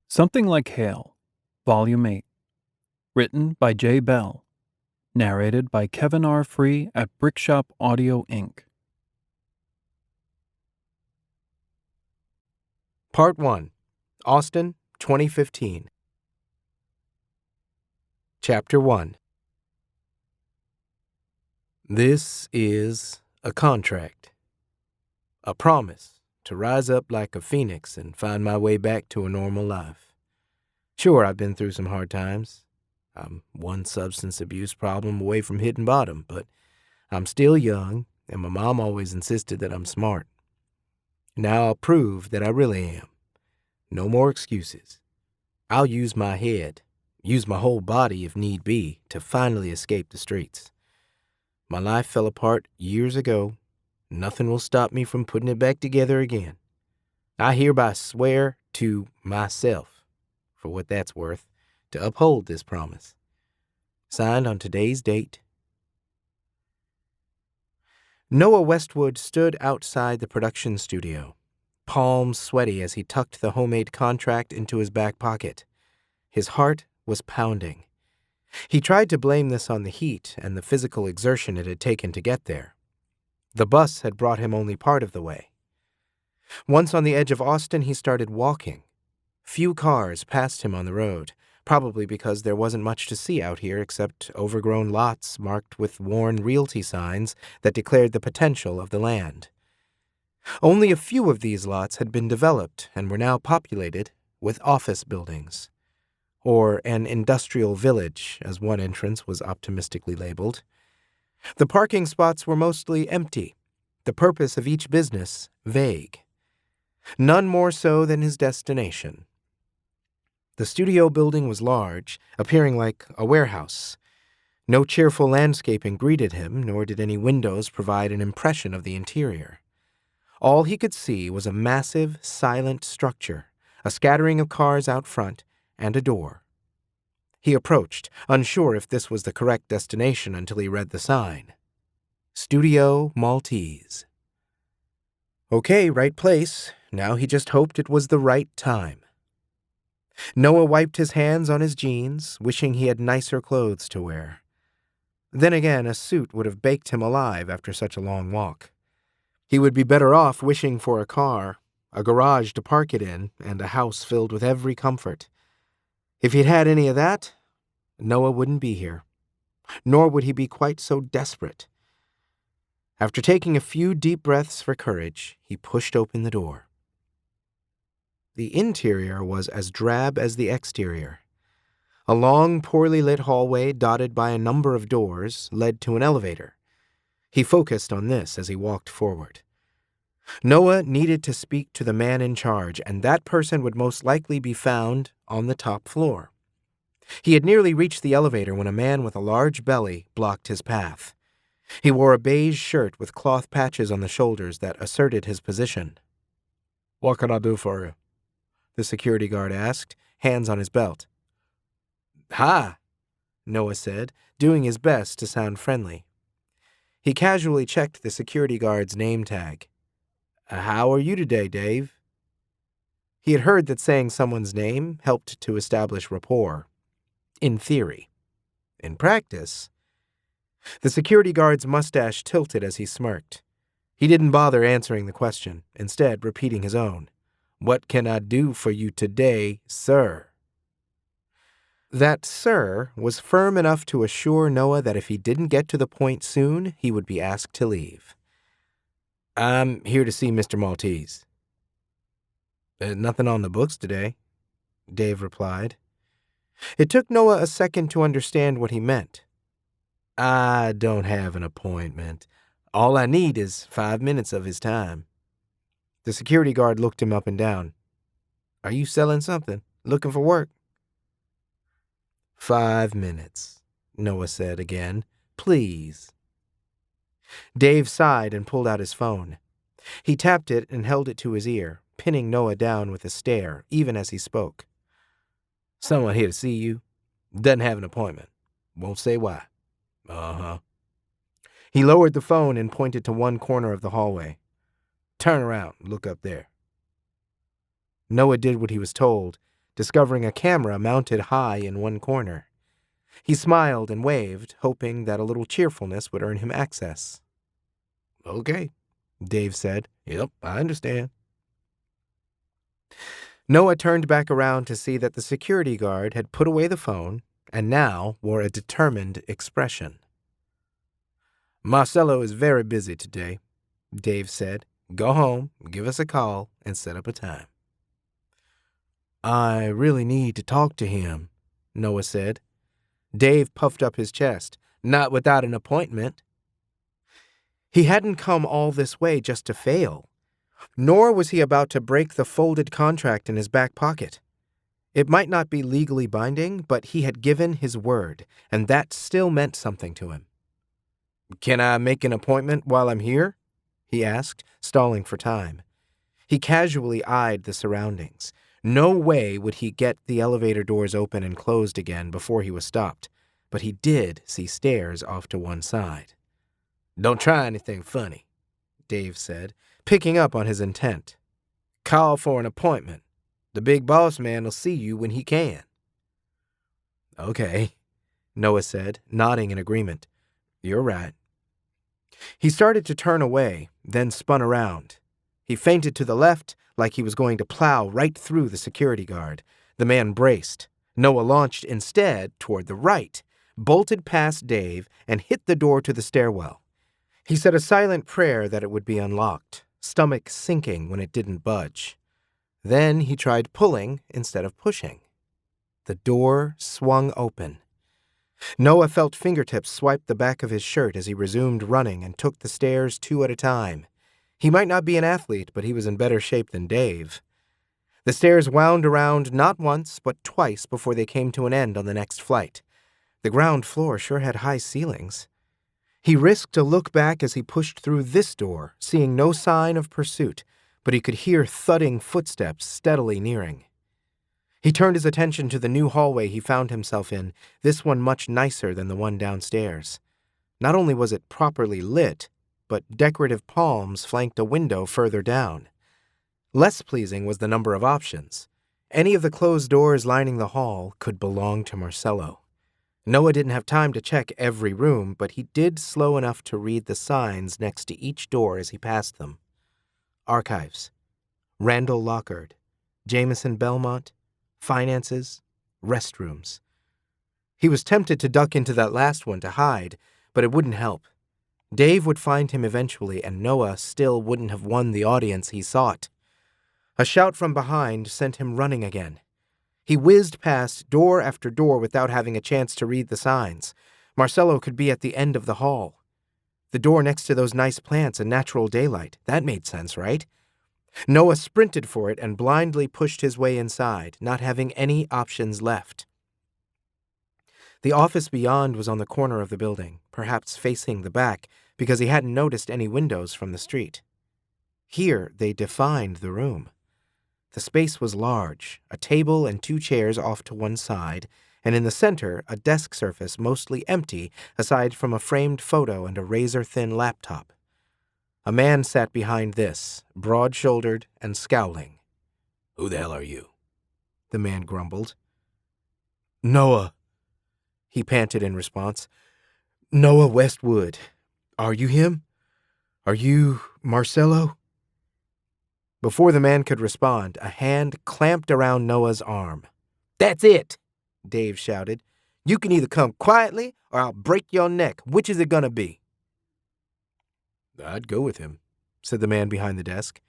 Something Like Hail, Volume 8. Written by J. Bell. Narrated by Kevin R. Free at Brickshop Audio, Inc. Part 1. Austin, 2015. Chapter 1. This is a contract. A promise to rise up like a phoenix and find my way back to a normal life. Sure, I've been through some hard times. I'm one substance abuse problem away from hitting bottom, but I'm still young, and my mom always insisted that I'm smart. Now I'll prove that I really am. No more excuses. I'll use my head, use my whole body if need be, to finally escape the streets. My life fell apart years ago. Nothing will stop me from putting it back together again. I hereby swear to myself, for what that's worth, to uphold this promise. Signed on today's date. Noah Westwood stood outside the production studio, palms sweaty as he tucked the homemade contract into his back pocket. His heart was pounding. He tried to blame this on the heat and the physical exertion it had taken to get there. The bus had brought him only part of the way. Once on the edge of Austin, he started walking. Few cars passed him on the road, probably because there wasn't much to see out here except overgrown lots marked with worn realty signs that declared the potential of the land. Only a few of these lots had been developed and were now populated with office buildings, or an industrial village, as one entrance was optimistically labeled. The parking spots were mostly empty, the purpose of each business vague. None more so than his destination. The studio building was large, appearing like a warehouse. No cheerful landscaping greeted him, nor did any windows provide an impression of the interior. All he could see was a massive, silent structure, a scattering of cars out front, and a door. He approached, unsure if this was the correct destination until he read the sign. Studio Maltese. Okay, right place. Now he just hoped it was the right time. Noah wiped his hands on his jeans, wishing he had nicer clothes to wear. Then again, a suit would have baked him alive after such a long walk. He would be better off wishing for a car, a garage to park it in, and a house filled with every comfort. If he'd had any of that, Noah wouldn't be here, nor would he be quite so desperate. After taking a few deep breaths for courage, he pushed open the door. The interior was as drab as the exterior. A long, poorly lit hallway dotted by a number of doors led to an elevator. He focused on this as he walked forward. Noah needed to speak to the man in charge, and that person would most likely be found on the top floor. He had nearly reached the elevator when a man with a large belly blocked his path. He wore a beige shirt with cloth patches on the shoulders that asserted his position. "What can I do for you?" the security guard asked, hands on his belt. "Hi," Noah said, doing his best to sound friendly. He casually checked the security guard's name tag. "How are you today, Dave?" He had heard that saying someone's name helped to establish rapport. In theory. In practice, the security guard's mustache tilted as he smirked. He didn't bother answering the question, instead repeating his own. "What can I do for you today, sir?" That "sir" was firm enough to assure Noah that if he didn't get to the point soon, he would be asked to leave. "I'm here to see Mr. Maltese." "Nothing on the books today," Dave replied. It took Noah a second to understand what he meant. "I don't have an appointment. All I need is 5 minutes of his time." The security guard looked him up and down. "Are you selling something? Looking for work?" 5 minutes, Noah said again. "Please." Dave sighed and pulled out his phone. He tapped it and held it to his ear, pinning Noah down with a stare, even as he spoke. "Someone here to see you. Doesn't have an appointment. Won't say why." "Uh-huh." He lowered the phone and pointed to one corner of the hallway. "Turn around, look up there." Noah did what he was told, discovering a camera mounted high in one corner. He smiled and waved, hoping that a little cheerfulness would earn him access. "Okay," Dave said. "Yep, I understand." Noah turned back around to see that the security guard had put away the phone and now wore a determined expression. "Marcello is very busy today," Dave said. "Go home, give us a call, and set up a time." "I really need to talk to him," Noah said. Dave puffed up his chest. "Not without an appointment." He hadn't come all this way just to fail, nor was he about to break the folded contract in his back pocket. It might not be legally binding, but he had given his word, and that still meant something to him. "Can I make an appointment while I'm here?" he asked, stalling for time. He casually eyed the surroundings. No way would he get the elevator doors open and closed again before he was stopped, but he did see stairs off to one side. "Don't try anything funny," Dave said, picking up on his intent. "Call for an appointment. The big boss man will see you when he can." "Okay," Noah said, nodding in agreement. "You're right." He started to turn away, then spun around. He feinted to the left like he was going to plow right through the security guard. The man braced. Noah launched instead toward the right, bolted past Dave, and hit the door to the stairwell. He said a silent prayer that it would be unlocked, stomach sinking when it didn't budge. Then he tried pulling instead of pushing. The door swung open. Noah felt fingertips swipe the back of his shirt as he resumed running and took the stairs 2 at a time. He might not be an athlete, but he was in better shape than Dave. The stairs wound around not once, but twice before they came to an end on the next flight. The ground floor sure had high ceilings. He risked a look back as he pushed through this door, seeing no sign of pursuit, but he could hear thudding footsteps steadily nearing. He turned his attention to the new hallway he found himself in, this one much nicer than the one downstairs. Not only was it properly lit, but decorative palms flanked a window further down. Less pleasing was the number of options. Any of the closed doors lining the hall could belong to Marcello. Noah didn't have time to check every room, but he did slow enough to read the signs next to each door as he passed them. Archives, Randall Lockard, Jameson Belmont, finances, restrooms. He was tempted to duck into that last one to hide, but it wouldn't help. Dave would find him eventually, and Noah still wouldn't have won the audience he sought. A shout from behind sent him running again. He whizzed past door after door without having a chance to read the signs. Marcello could be at the end of the hall. The door next to those nice plants and natural daylight. That made sense, right? Noah sprinted for it and blindly pushed his way inside, not having any options left. The office beyond was on the corner of the building, perhaps facing the back, because he hadn't noticed any windows from the street. Here they defined the room. The space was large, a table and 2 chairs off to one side, and in the center a desk surface mostly empty aside from a framed photo and a razor-thin laptop. A man sat behind this, broad-shouldered and scowling. "Who the hell are you?" the man grumbled. "Noah," he panted in response. "Noah Westwood. Are you him? Are you Marcello?" Before the man could respond, a hand clamped around Noah's arm. "That's it!" Dave shouted. "You can either come quietly or I'll break your neck. Which is it gonna be?" "I'd go with him," said the man behind the desk.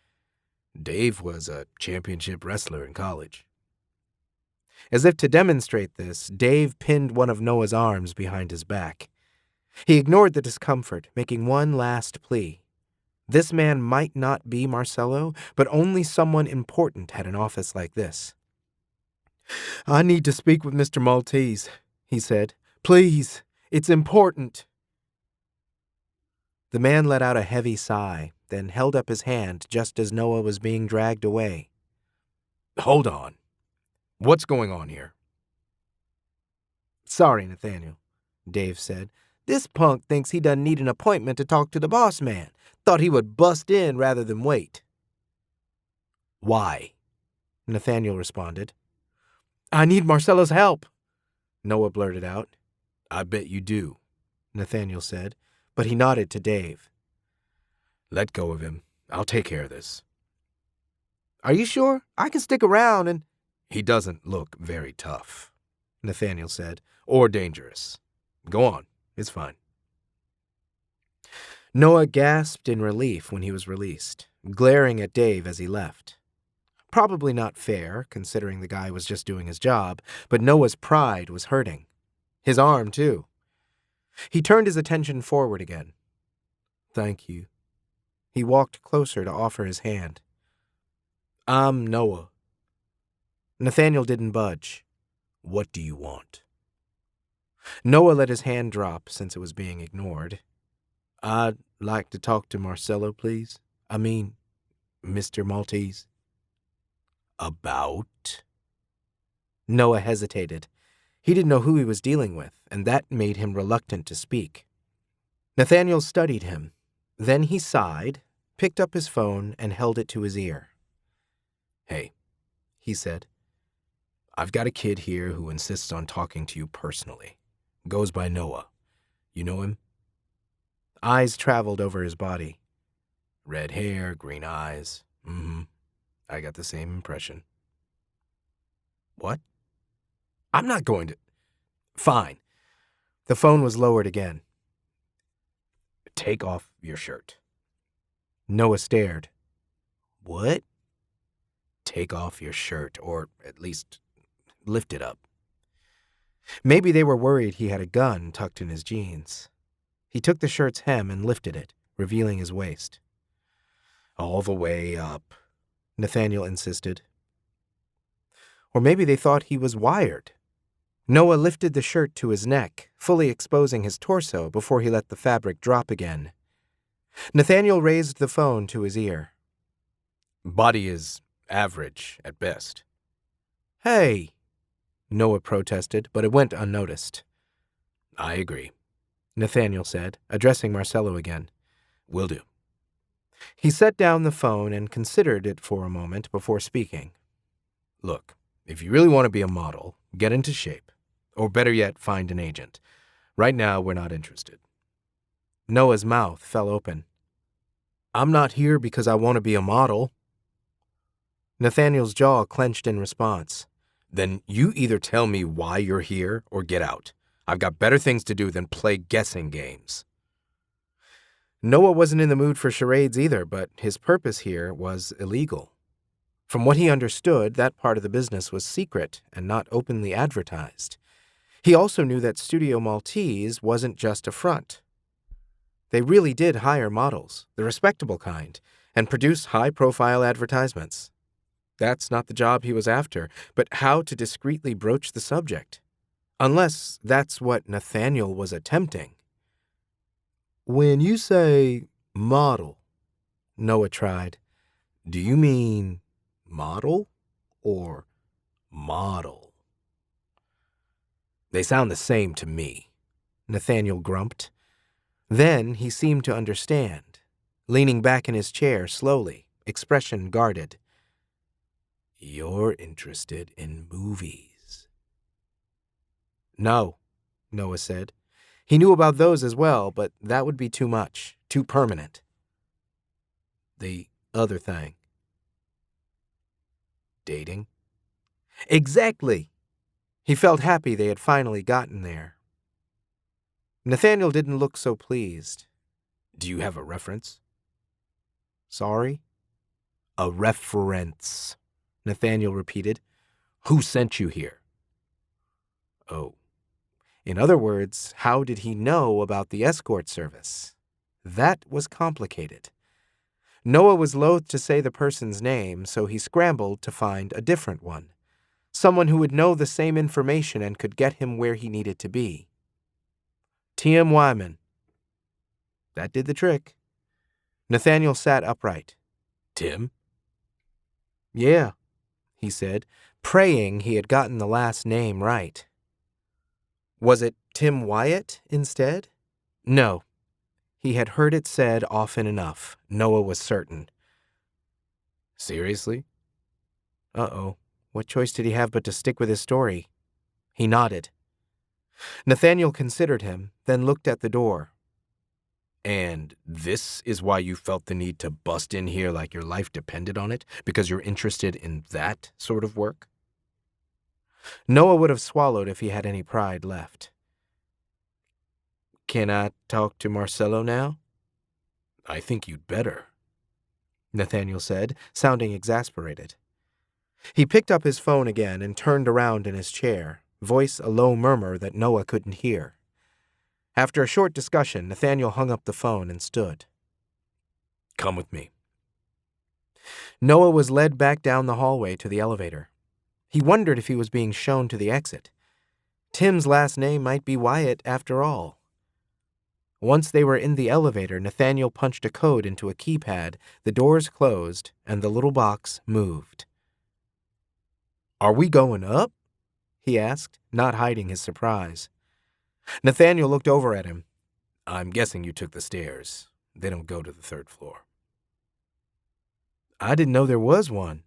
"Dave was a championship wrestler in college." As if to demonstrate this, Dave pinned one of Noah's arms behind his back. He ignored the discomfort, making one last plea. This man might not be Marcello, but only someone important had an office like this. "I need to speak with Mr. Maltese," he said. "Please, it's important." The man let out a heavy sigh, then held up his hand just as Noah was being dragged away. "Hold on. What's going on here?" "Sorry, Nathaniel," Dave said. "This punk thinks he doesn't need an appointment to talk to the boss man. Thought he would bust in rather than wait." "Why?" Nathaniel responded. I need Marcello's help, Noah blurted out. I bet you do, Nathaniel said, but he nodded to Dave. Let go of him. I'll take care of this. Are you sure? I can stick around and... He doesn't look very tough, Nathaniel said, or dangerous. Go on. It's fine. Noah gasped in relief when he was released, glaring at Dave as he left. Probably not fair, considering the guy was just doing his job, but Noah's pride was hurting. His arm, too. He turned his attention forward again. Thank you. He walked closer to offer his hand. I'm Noah. Nathaniel didn't budge. What do you want? Noah let his hand drop since it was being ignored. I'd like to talk to Marcello, please. I mean, Mr. Maltese. About? Noah hesitated. He didn't know who he was dealing with, and that made him reluctant to speak. Nathaniel studied him. Then he sighed, picked up his phone, and held it to his ear. Hey, he said. I've got a kid here who insists on talking to you personally. Goes by Noah. You know him? Eyes traveled over his body. Red hair, green eyes. I got the same impression. What? I'm not going to... Fine. The phone was lowered again. Take off your shirt. Noah stared. What? Take off your shirt, or at least lift it up. Maybe they were worried he had a gun tucked in his jeans. He took the shirt's hem and lifted it, revealing his waist. All the way up, Nathaniel insisted. Or maybe they thought he was wired. Noah lifted the shirt to his neck, fully exposing his torso before he let the fabric drop again. Nathaniel raised the phone to his ear. Body is average at best. Hey, Noah protested, but it went unnoticed. I agree, Nathaniel said, addressing Marcello again. Will do. He set down the phone and considered it for a moment before speaking. Look, if you really want to be a model, get into shape. Or better yet, find an agent. Right now, we're not interested. Noah's mouth fell open. I'm not here because I want to be a model. Nathaniel's jaw clenched in response. Then you either tell me why you're here or get out. I've got better things to do than play guessing games. Noah wasn't in the mood for charades either, but his purpose here was illegal. From what he understood, that part of the business was secret and not openly advertised. He also knew that Studio Maltese wasn't just a front. They really did hire models, the respectable kind, and produce high-profile advertisements. That's not the job he was after, but how to discreetly broach the subject. Unless that's what Nathaniel was attempting. When you say model, Noah tried, do you mean model or model? They sound the same to me, Nathaniel grumped. Then he seemed to understand, leaning back in his chair slowly, expression guarded. You're interested in movies. No, Noah said. He knew about those as well, but that would be too much, too permanent. The other thing. Dating? Exactly! He felt happy they had finally gotten there. Nathaniel didn't look so pleased. Do you have a reference? Sorry? A reference, Nathaniel repeated. Who sent you here? Oh. In other words, how did he know about the escort service? That was complicated. Noah was loath to say the person's name, so he scrambled to find a different one. Someone who would know the same information and could get him where he needed to be. T.M. Wyman. That did the trick. Nathaniel sat upright. Tim? Yeah, he said, praying he had gotten the last name right. Was it Tim Wyatt instead? No. He had heard it said often enough, Noah was certain. Seriously? Uh-oh. What choice did he have but to stick with his story? He nodded. Nathaniel considered him, then looked at the door. And this is why you felt the need to bust in here like your life depended on it? Because you're interested in that sort of work? Noah would have swallowed if he had any pride left. Can I talk to Marcello now? I think you'd better, Nathaniel said, sounding exasperated. He picked up his phone again and turned around in his chair, voice a low murmur that Noah couldn't hear. After a short discussion, Nathaniel hung up the phone and stood. Come with me. Noah was led back down the hallway to the elevator. He wondered if he was being shown to the exit. Tim's last name might be Wyatt after all. Once they were in the elevator, Nathaniel punched a code into a keypad, the doors closed, and the little box moved. Are we going up? He asked, not hiding his surprise. Nathaniel looked over at him. I'm guessing you took the stairs. They don't go to the third floor. I didn't know there was one.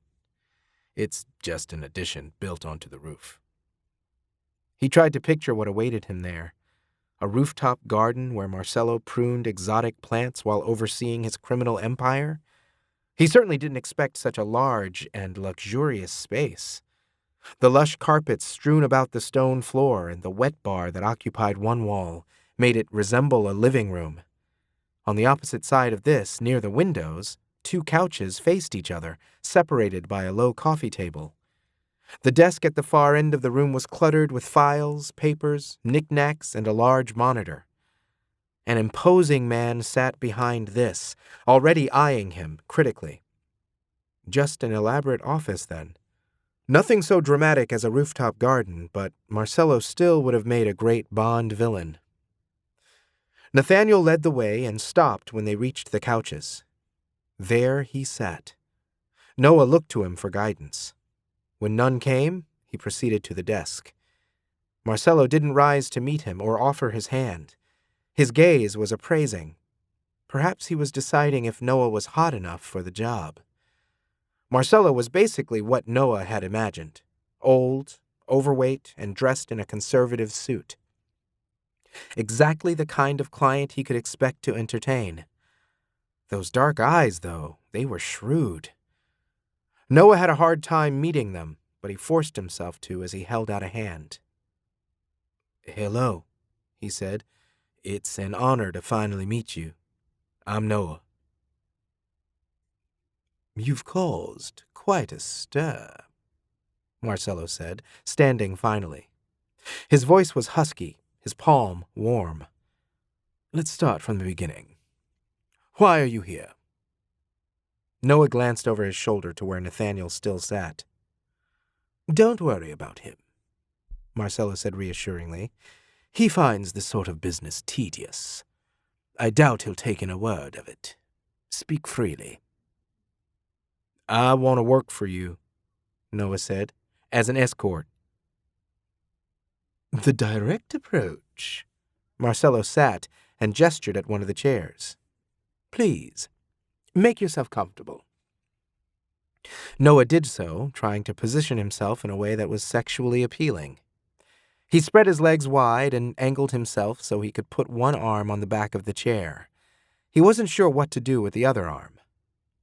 It's just an addition built onto the roof. He tried to picture what awaited him there. A rooftop garden where Marcello pruned exotic plants while overseeing his criminal empire? He certainly didn't expect such a large and luxurious space. The lush carpets strewn about the stone floor and the wet bar that occupied one wall made it resemble a living room. On the opposite side of this, near the windows, 2 couches faced each other, separated by a low coffee table. The desk at the far end of the room was cluttered with files, papers, knickknacks, and a large monitor. An imposing man sat behind this, already eyeing him critically. Just an elaborate office, then. Nothing so dramatic as a rooftop garden, but Marcello still would have made a great Bond villain. Nathaniel led the way and stopped when they reached the couches. There he sat. Noah looked to him for guidance. When none came, he proceeded to the desk. Marcello didn't rise to meet him or offer his hand. His gaze was appraising. Perhaps he was deciding if Noah was hot enough for the job. Marcello was basically what Noah had imagined. Old, overweight, and dressed in a conservative suit. Exactly the kind of client he could expect to entertain. Those dark eyes, though, they were shrewd. Noah had a hard time meeting them, but he forced himself to as he held out a hand. Hello, he said. It's an honor to finally meet you. I'm Noah. You've caused quite a stir, Marcello said, standing finally. His voice was husky, his palm warm. Let's start from the beginning. Why are you here? Noah glanced over his shoulder to where Nathaniel still sat. Don't worry about him, Marcello said reassuringly. He finds this sort of business tedious. I doubt he'll take in a word of it. Speak freely. I want to work for you, Noah said, as an escort. The direct approach. Marcello sat and gestured at one of the chairs. Please, make yourself comfortable. Noah did so, trying to position himself in a way that was sexually appealing. He spread his legs wide and angled himself so he could put one arm on the back of the chair. He wasn't sure what to do with the other arm.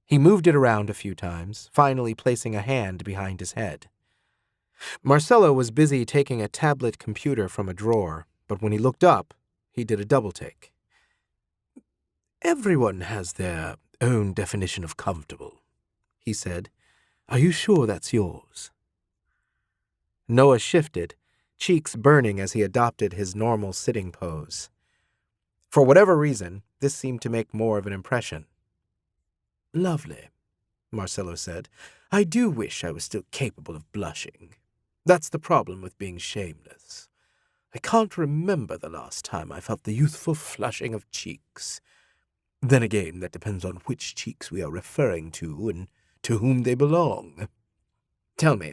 He moved it around a few times, finally placing a hand behind his head. Marcello was busy taking a tablet computer from a drawer, but when he looked up, he did a double-take. Everyone has their own definition of comfortable, he said. Are you sure that's yours? Noah shifted, cheeks burning as he adopted his normal sitting pose. For whatever reason, this seemed to make more of an impression. Lovely, Marcello said. I do wish I was still capable of blushing. That's the problem with being shameless. I can't remember the last time I felt the youthful flushing of cheeks. Then again, that depends on which cheeks we are referring to and to whom they belong. Tell me,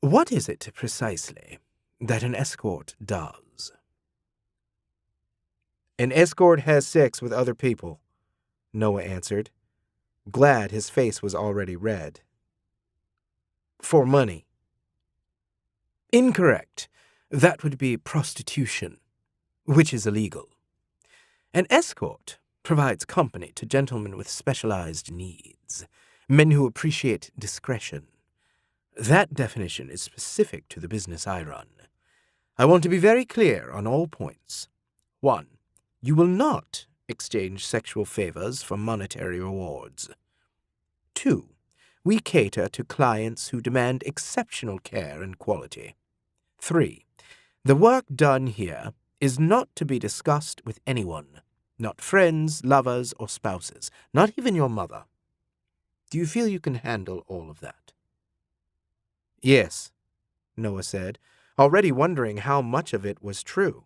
what is it precisely that an escort does? An escort has sex with other people, Noah answered, glad his face was already red. For money, Incorrect. That would be prostitution, which is illegal. An escort provides company to gentlemen with specialized needs, men who appreciate discretion. That definition is specific to the business I run. I want to be very clear on all points. 1. You will not exchange sexual favors for monetary rewards. 2. We cater to clients who demand exceptional care and quality. 3. The work done here is not to be discussed with anyone, not friends, lovers, or spouses, not even your mother. Do you feel you can handle all of that? Yes, Noah said, already wondering how much of it was true.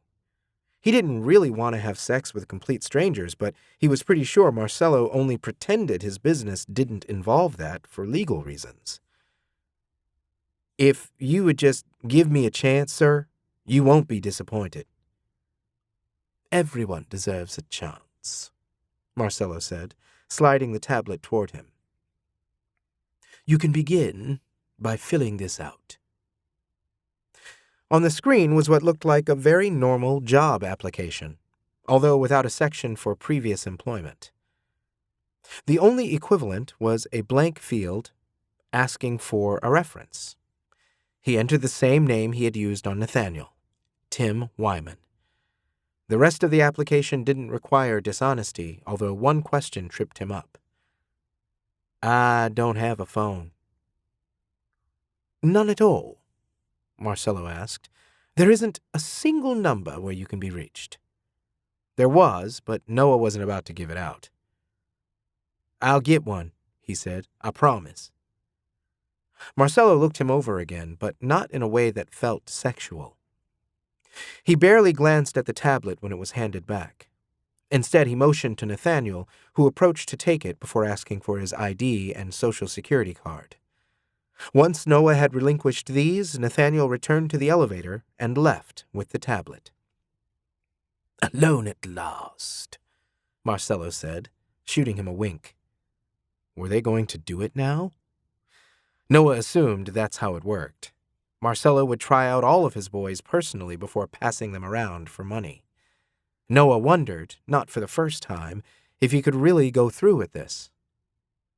He didn't really want to have sex with complete strangers, but he was pretty sure Marcello only pretended his business didn't involve that for legal reasons. If you would just give me a chance, sir, you won't be disappointed. Everyone deserves a chance, Marcello said, sliding the tablet toward him. You can begin by filling this out. On the screen was what looked like a very normal job application, although without a section for previous employment. The only equivalent was a blank field asking for a reference. He entered the same name he had used on Nathaniel, Tim Wyman. The rest of the application didn't require dishonesty, although one question tripped him up. I don't have a phone. None at all? Marcello asked. There isn't a single number where you can be reached. There was, but Noah wasn't about to give it out. I'll get one, he said. I promise. Marcello looked him over again, but not in a way that felt sexual. He barely glanced at the tablet when it was handed back. Instead, he motioned to Nathaniel, who approached to take it before asking for his ID and Social Security card. Once Noah had relinquished these, Nathaniel returned to the elevator and left with the tablet. Alone at last, Marcello said, shooting him a wink. Were they going to do it now? Noah assumed that's how it worked. Marcello would try out all of his boys personally before passing them around for money. Noah wondered, not for the first time, if he could really go through with this.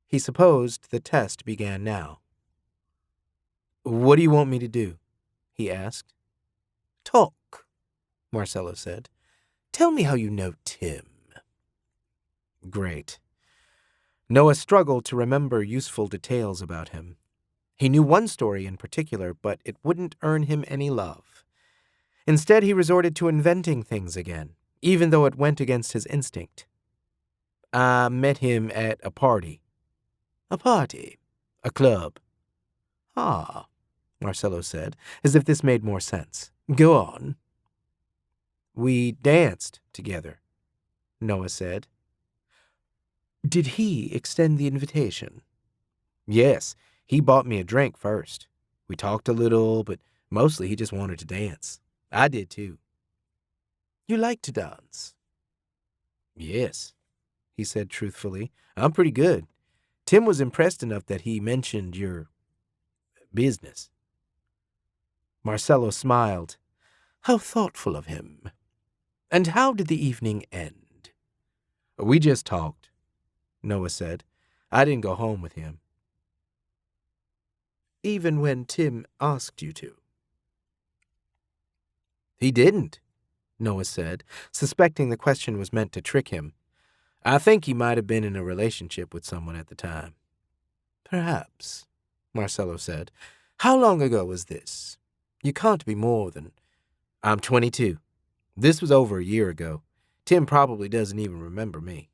He supposed the test began now. What do you want me to do? He asked. Talk, Marcello said. Tell me how you know Tim. Great. Noah struggled to remember useful details about him. He knew one story in particular, but it wouldn't earn him any love. Instead, he resorted to inventing things again, even though it went against his instinct. I met him at a party. A party? A club? Ah, Marcello said, as if this made more sense. Go on. We danced together, Noah said. Did he extend the invitation? Yes, he bought me a drink first. We talked a little, but mostly he just wanted to dance. I did too. You like to dance? Yes, he said truthfully. I'm pretty good. Tim was impressed enough that he mentioned your business. Marcello smiled. How thoughtful of him. And how did the evening end? We just talked, Noah said. I didn't go home with him. Even when Tim asked you to? He didn't, Noah said, suspecting the question was meant to trick him. I think he might have been in a relationship with someone at the time. Perhaps, Marcello said. How long ago was this? You can't be more than... I'm 22. This was over a year ago. Tim probably doesn't even remember me.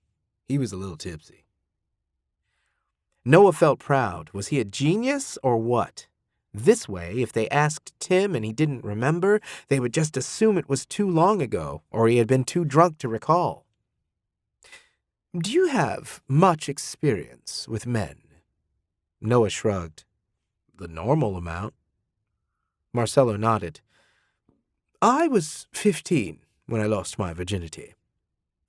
He was a little tipsy. Noah felt proud. Was he a genius or what? This way, if they asked Tim and he didn't remember, they would just assume it was too long ago or he had been too drunk to recall. Do you have much experience with men? Noah shrugged. The normal amount. Marcello nodded. I was 15 when I lost my virginity.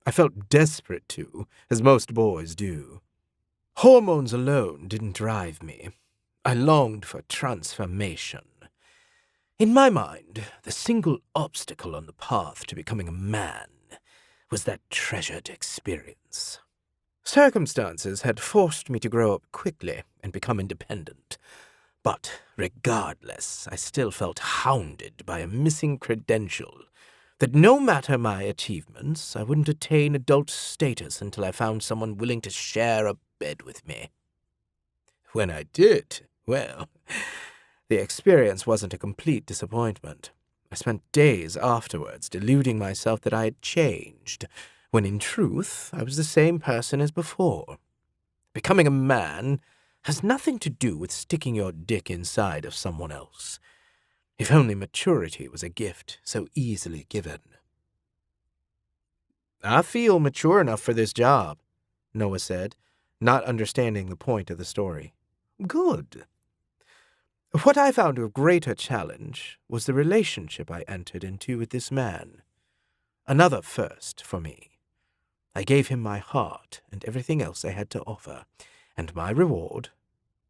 I felt desperate to, as most boys do. Hormones alone didn't drive me. I longed for transformation. In my mind, the single obstacle on the path to becoming a man was that treasured experience. Circumstances had forced me to grow up quickly and become independent. But regardless, I still felt hounded by a missing credential that no matter my achievements, I wouldn't attain adult status until I found someone willing to share a bed with me. When I did, well, the experience wasn't a complete disappointment. I spent days afterwards deluding myself that I had changed, when in truth I was the same person as before. Becoming a man has nothing to do with sticking your dick inside of someone else. If only maturity was a gift so easily given. I feel mature enough for this job, Noah said, not understanding the point of the story. Good. What I found a greater challenge was the relationship I entered into with this man. Another first for me. I gave him my heart and everything else I had to offer, and my reward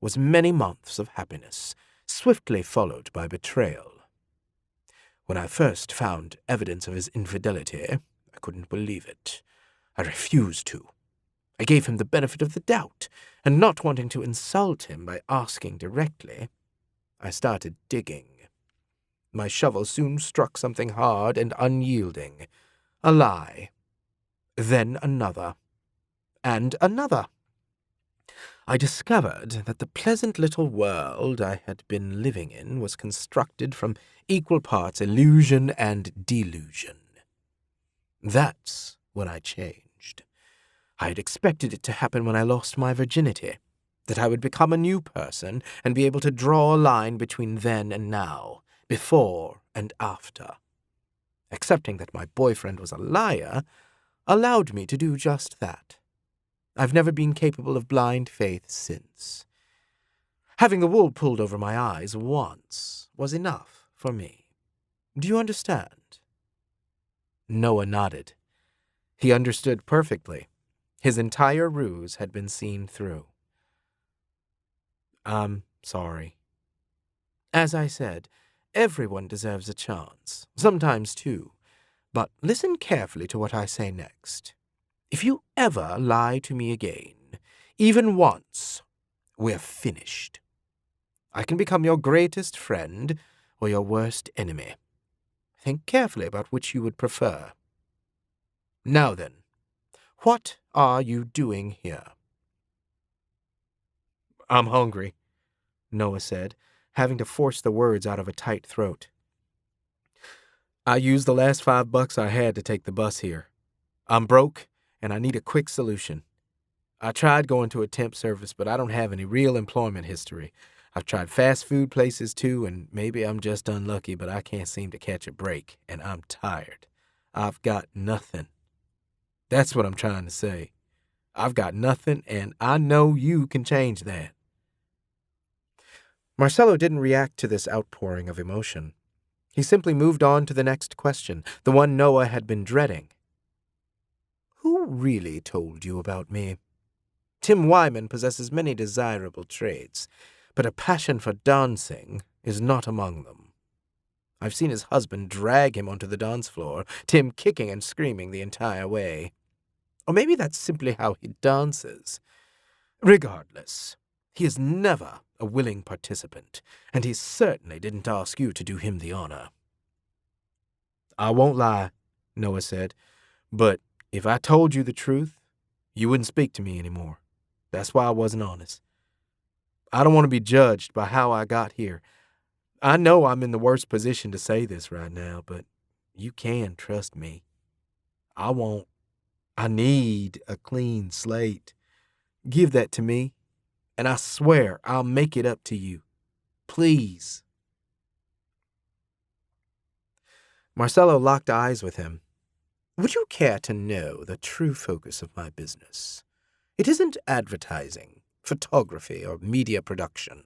was many months of happiness, swiftly followed by betrayal. When I first found evidence of his infidelity, I couldn't believe it. I refused to. I gave him the benefit of the doubt, and not wanting to insult him by asking directly, I started digging. My shovel soon struck something hard and unyielding. A lie. Then another. And another. I discovered that the pleasant little world I had been living in was constructed from equal parts illusion and delusion. That's when I changed. I had expected it to happen when I lost my virginity, that I would become a new person and be able to draw a line between then and now, before and after. Accepting that my boyfriend was a liar allowed me to do just that. I've never been capable of blind faith since. Having the wool pulled over my eyes once was enough for me. Do you understand? Noah nodded. He understood perfectly. His entire ruse had been seen through. I'm sorry. As I said, everyone deserves a chance, sometimes two. But listen carefully to what I say next. If you ever lie to me again, even once, we're finished. I can become your greatest friend or your worst enemy. Think carefully about which you would prefer. Now then, what are you doing here? I'm hungry, Noah said, having to force the words out of a tight throat. I used the last $5 I had to take the bus here. I'm broke, and I need a quick solution. I tried going to a temp service, but I don't have any real employment history. I've tried fast food places too, and maybe I'm just unlucky, but I can't seem to catch a break, and I'm tired. I've got nothing. That's what I'm trying to say. I've got nothing, and I know you can change that. Marcello didn't react to this outpouring of emotion. He simply moved on to the next question, the one Noah had been dreading. Who really told you about me? Tim Wyman possesses many desirable traits, but a passion for dancing is not among them. I've seen his husband drag him onto the dance floor, Tim kicking and screaming the entire way. Or maybe that's simply how he dances. Regardless, he is never a willing participant, and he certainly didn't ask you to do him the honor. I won't lie, Noah said, but if I told you the truth, you wouldn't speak to me anymore. That's why I wasn't honest. I don't want to be judged by how I got here. I know I'm in the worst position to say this right now, but you can trust me. I need a clean slate. Give that to me, and I swear I'll make it up to you. Please. Marcello locked eyes with him. Would you care to know the true focus of my business? It isn't advertising, photography, or media production,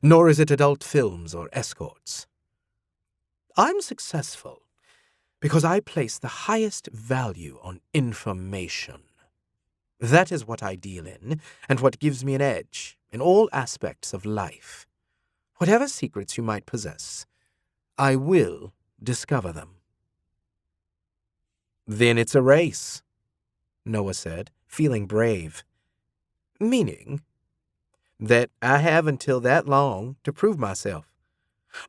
nor is it adult films or escorts. I'm successful because I place the highest value on information. That is what I deal in, and what gives me an edge in all aspects of life. Whatever secrets you might possess, I will discover them. Then it's a race, Noah said, feeling brave. Meaning that I have until that long to prove myself.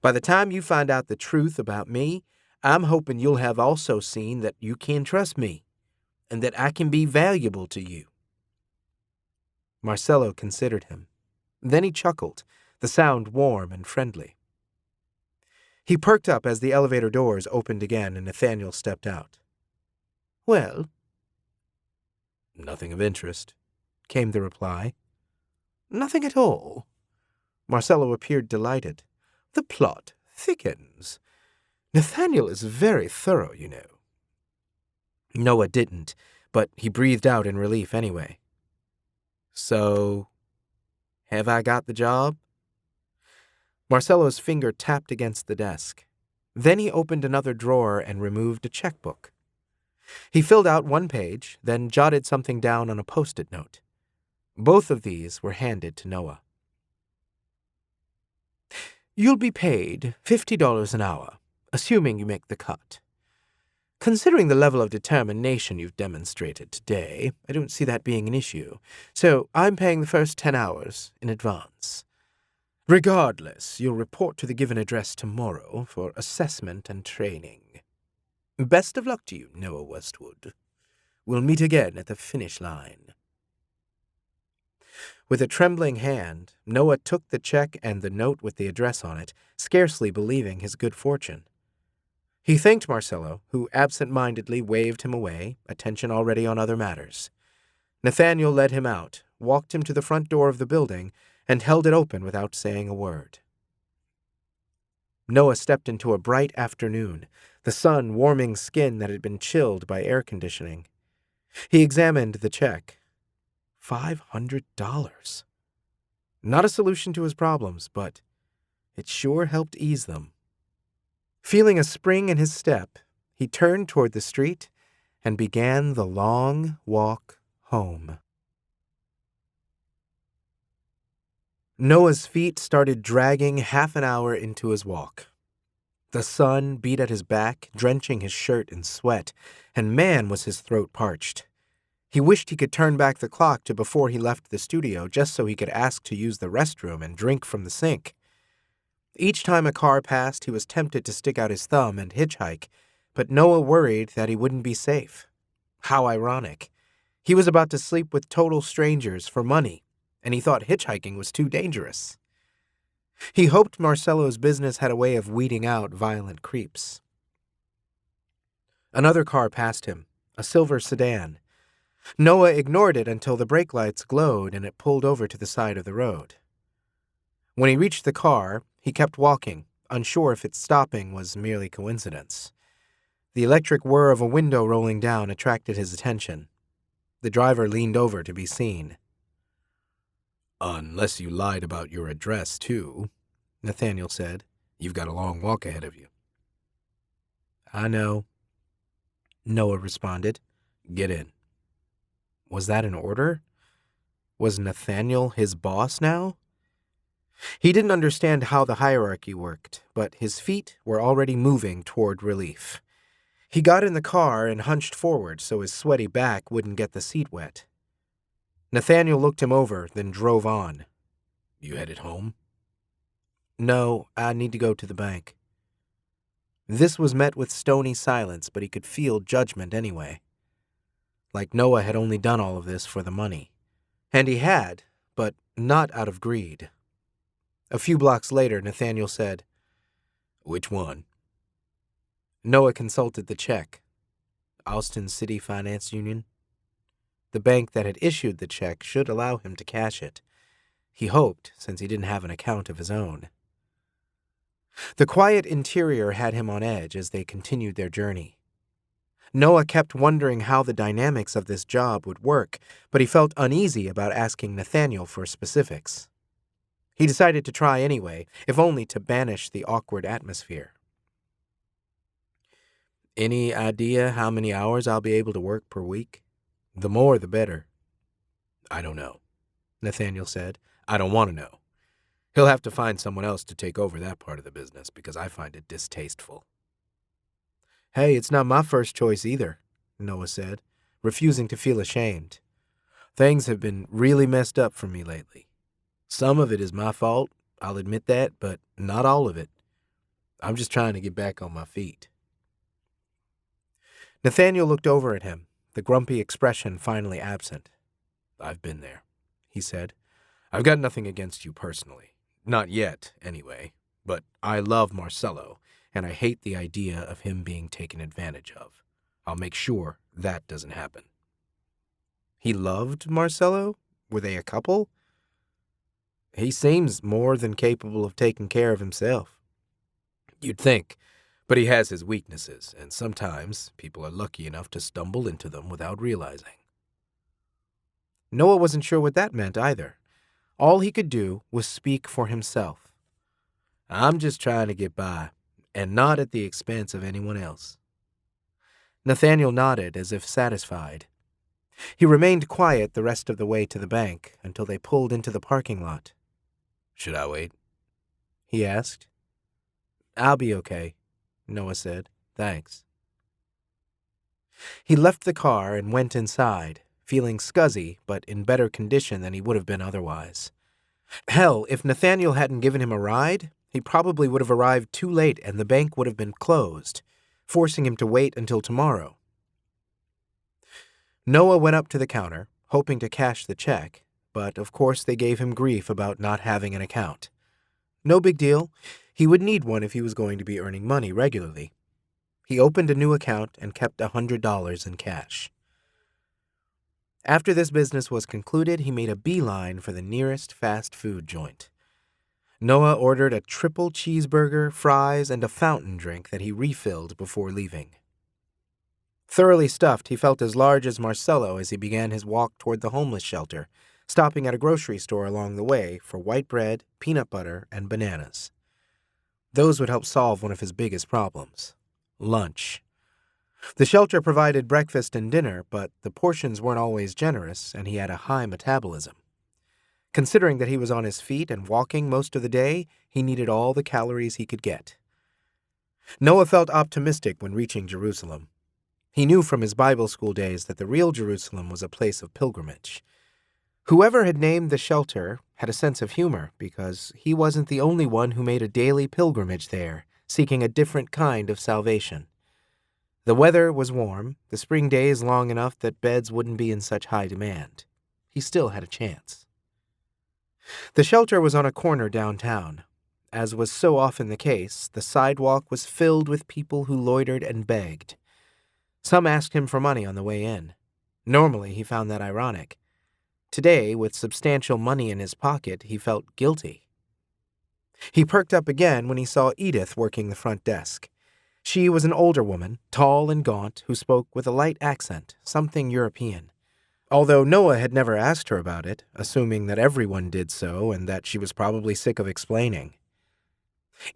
By the time you find out the truth about me, I'm hoping you'll have also seen that you can trust me and that I can be valuable to you. Marcello considered him. Then he chuckled, the sound warm and friendly. He perked up as the elevator doors opened again and Nathaniel stepped out. Well? Nothing of interest, came the reply. Nothing at all. Marcello appeared delighted. The plot thickens. Nathaniel is very thorough, you know. Noah didn't, but he breathed out in relief anyway. So, have I got the job? Marcello's finger tapped against the desk. Then he opened another drawer and removed a checkbook. He filled out one page, then jotted something down on a Post-it note. Both of these were handed to Noah. You'll be paid $50 an hour, assuming you make the cut. Considering the level of determination you've demonstrated today, I don't see that being an issue, so I'm paying the first 10 hours in advance. Regardless, you'll report to the given address tomorrow for assessment and training. Best of luck to you, Noah Westwood. We'll meet again at the finish line. With a trembling hand, Noah took the check and the note with the address on it, scarcely believing his good fortune. He thanked Marcello, who absent-mindedly waved him away, attention already on other matters. Nathaniel led him out, walked him to the front door of the building, and held it open without saying a word. Noah stepped into a bright afternoon, the sun warming skin that had been chilled by air conditioning. He examined the check. $500. Not a solution to his problems, but it sure helped ease them. Feeling a spring in his step, he turned toward the street and began the long walk home. Noah's feet started dragging half an hour into his walk. The sun beat at his back, drenching his shirt in sweat, and man was his throat parched. He wished he could turn back the clock to before he left the studio just so he could ask to use the restroom and drink from the sink. Each time a car passed, he was tempted to stick out his thumb and hitchhike, but Noah worried that he wouldn't be safe. How ironic. He was about to sleep with total strangers for money, and he thought hitchhiking was too dangerous. He hoped Marcello's business had a way of weeding out violent creeps. Another car passed him, a silver sedan. Noah ignored it until the brake lights glowed and it pulled over to the side of the road. When he reached the car, he kept walking, unsure if its stopping was merely coincidence. The electric whir of a window rolling down attracted his attention. The driver leaned over to be seen. Unless you lied about your address, too, Nathaniel said. You've got a long walk ahead of you. I know, Noah responded. Get in. Was that an order? Was Nathaniel his boss now? He didn't understand how the hierarchy worked, but his feet were already moving toward relief. He got in the car and hunched forward so his sweaty back wouldn't get the seat wet. Nathaniel looked him over, then drove on. You headed home? No, I need to go to the bank. This was met with stony silence, but he could feel judgment anyway. Like Noah had only done all of this for the money. And he had, but not out of greed. A few blocks later, Nathaniel said, Which one? Noah consulted the check. Austin City Finance Union. The bank that had issued the check should allow him to cash it. He hoped, since he didn't have an account of his own. The quiet interior had him on edge as they continued their journey. Noah kept wondering how the dynamics of this job would work, but he felt uneasy about asking Nathaniel for specifics. He decided to try anyway, if only to banish the awkward atmosphere. Any idea how many hours I'll be able to work per week? The more, the better. I don't know, Nathaniel said. I don't want to know. He'll have to find someone else to take over that part of the business because I find it distasteful. Hey, it's not my first choice either, Noah said, refusing to feel ashamed. Things have been really messed up for me lately. Some of it is my fault, I'll admit that, but not all of it. I'm just trying to get back on my feet. Nathaniel looked over at him, the grumpy expression finally absent. I've been there, he said. I've got nothing against you personally. Not yet, anyway. But I love Marcello, and I hate the idea of him being taken advantage of. I'll make sure that doesn't happen. He loved Marcello? Were they a couple? He seems more than capable of taking care of himself. You'd think, but he has his weaknesses, and sometimes people are lucky enough to stumble into them without realizing. Noah wasn't sure what that meant either. All he could do was speak for himself. I'm just trying to get by, and not at the expense of anyone else. Nathaniel nodded as if satisfied. He remained quiet the rest of the way to the bank until they pulled into the parking lot. Should I wait? He asked. I'll be okay, Noah said. Thanks. He left the car and went inside, feeling scuzzy but in better condition than he would have been otherwise. Hell, if Nathaniel hadn't given him a ride, he probably would have arrived too late and the bank would have been closed, forcing him to wait until tomorrow. Noah went up to the counter, hoping to cash the check, but of course they gave him grief about not having an account. No big deal. He would need one if he was going to be earning money regularly. He opened a new account and kept $100 in cash. After this business was concluded, he made a beeline for the nearest fast food joint. Noah ordered a triple cheeseburger, fries, and a fountain drink that he refilled before leaving. Thoroughly stuffed, he felt as large as Marcello as he began his walk toward the homeless shelter, stopping at a grocery store along the way for white bread, peanut butter, and bananas. Those would help solve one of his biggest problems: lunch. The shelter provided breakfast and dinner, but the portions weren't always generous, and he had a high metabolism. Considering that he was on his feet and walking most of the day, he needed all the calories he could get. Noah felt optimistic when reaching Jerusalem. He knew from his Bible school days that the real Jerusalem was a place of pilgrimage. Whoever had named the shelter had a sense of humor because he wasn't the only one who made a daily pilgrimage there, seeking a different kind of salvation. The weather was warm, the spring days long enough that beds wouldn't be in such high demand. He still had a chance. The shelter was on a corner downtown. As was so often the case, the sidewalk was filled with people who loitered and begged. Some asked him for money on the way in. Normally, he found that ironic. Today, with substantial money in his pocket, he felt guilty. He perked up again when he saw Edith working the front desk. She was an older woman, tall and gaunt, who spoke with a light accent, something European. Although Noah had never asked her about it, assuming that everyone did so and that she was probably sick of explaining.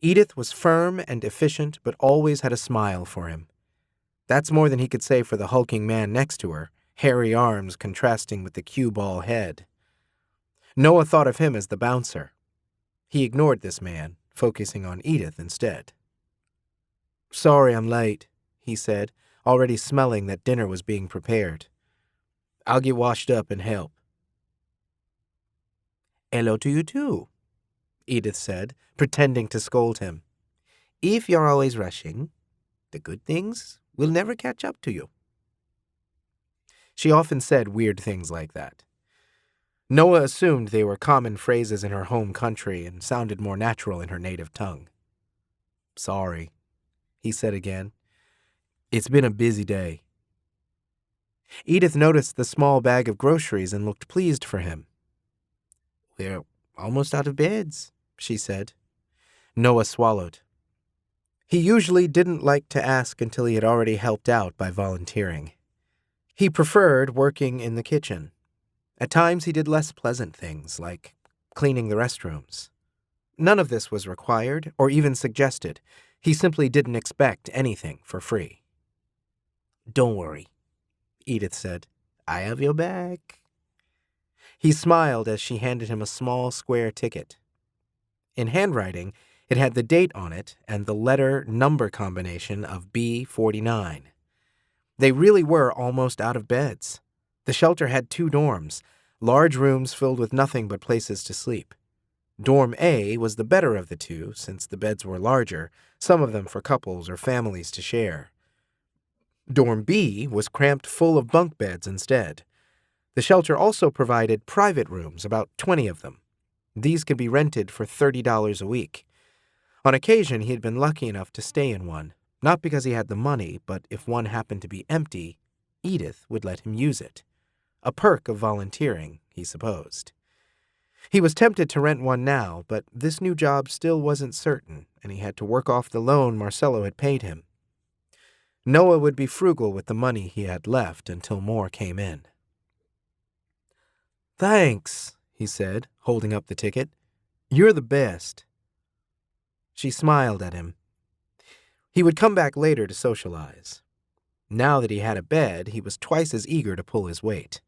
Edith was firm and efficient, but always had a smile for him. That's more than he could say for the hulking man next to her, hairy arms contrasting with the cue ball head. Noah thought of him as the bouncer. He ignored this man, focusing on Edith instead. Sorry I'm late, he said, already smelling that dinner was being prepared. I'll get washed up and help. Hello to you too, Edith said, pretending to scold him. If you're always rushing, the good things will never catch up to you. She often said weird things like that. Noah assumed they were common phrases in her home country and sounded more natural in her native tongue. Sorry, he said again. It's been a busy day. Edith noticed the small bag of groceries and looked pleased for him. We're almost out of beds, she said. Noah swallowed. He usually didn't like to ask until he had already helped out by volunteering. He preferred working in the kitchen. At times he did less pleasant things, like cleaning the restrooms. None of this was required or even suggested. He simply didn't expect anything for free. Don't worry, Edith said. I have your back. He smiled as she handed him a small square ticket. In handwriting, it had the date on it and the letter-number combination of B49. They really were almost out of beds. The shelter had 2 dorms, large rooms filled with nothing but places to sleep. Dorm A was the better of the 2, since the beds were larger, some of them for couples or families to share. Dorm B was cramped full of bunk beds instead. The shelter also provided private rooms, about 20 of them. These could be rented for $30 a week. On occasion, he had been lucky enough to stay in one, not because he had the money, but if one happened to be empty, Edith would let him use it. A perk of volunteering, he supposed. He was tempted to rent one now, but this new job still wasn't certain, and he had to work off the loan Marcello had paid him. Noah would be frugal with the money he had left until more came in. "Thanks," he said, holding up the ticket. "You're the best." She smiled at him. He would come back later to socialize. Now that he had a bed, he was twice as eager to pull his weight.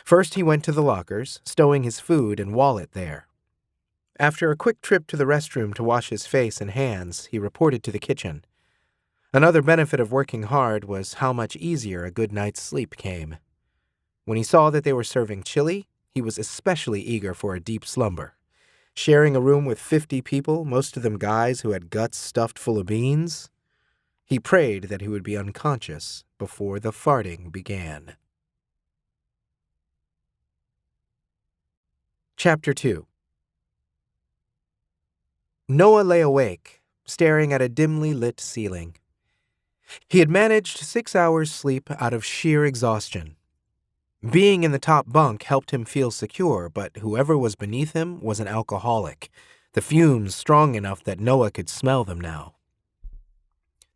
First, he went to the lockers, stowing his food and wallet there. After a quick trip to the restroom to wash his face and hands, he reported to the kitchen. Another benefit of working hard was how much easier a good night's sleep came. When he saw that they were serving chili, he was especially eager for a deep slumber. Sharing a room with 50 people, most of them guys who had guts stuffed full of beans, he prayed that he would be unconscious before the farting began. Chapter 2. Noah lay awake, staring at a dimly lit ceiling. He had managed 6 hours' sleep out of sheer exhaustion. Being in the top bunk helped him feel secure, but whoever was beneath him was an alcoholic, the fumes strong enough that Noah could smell them now.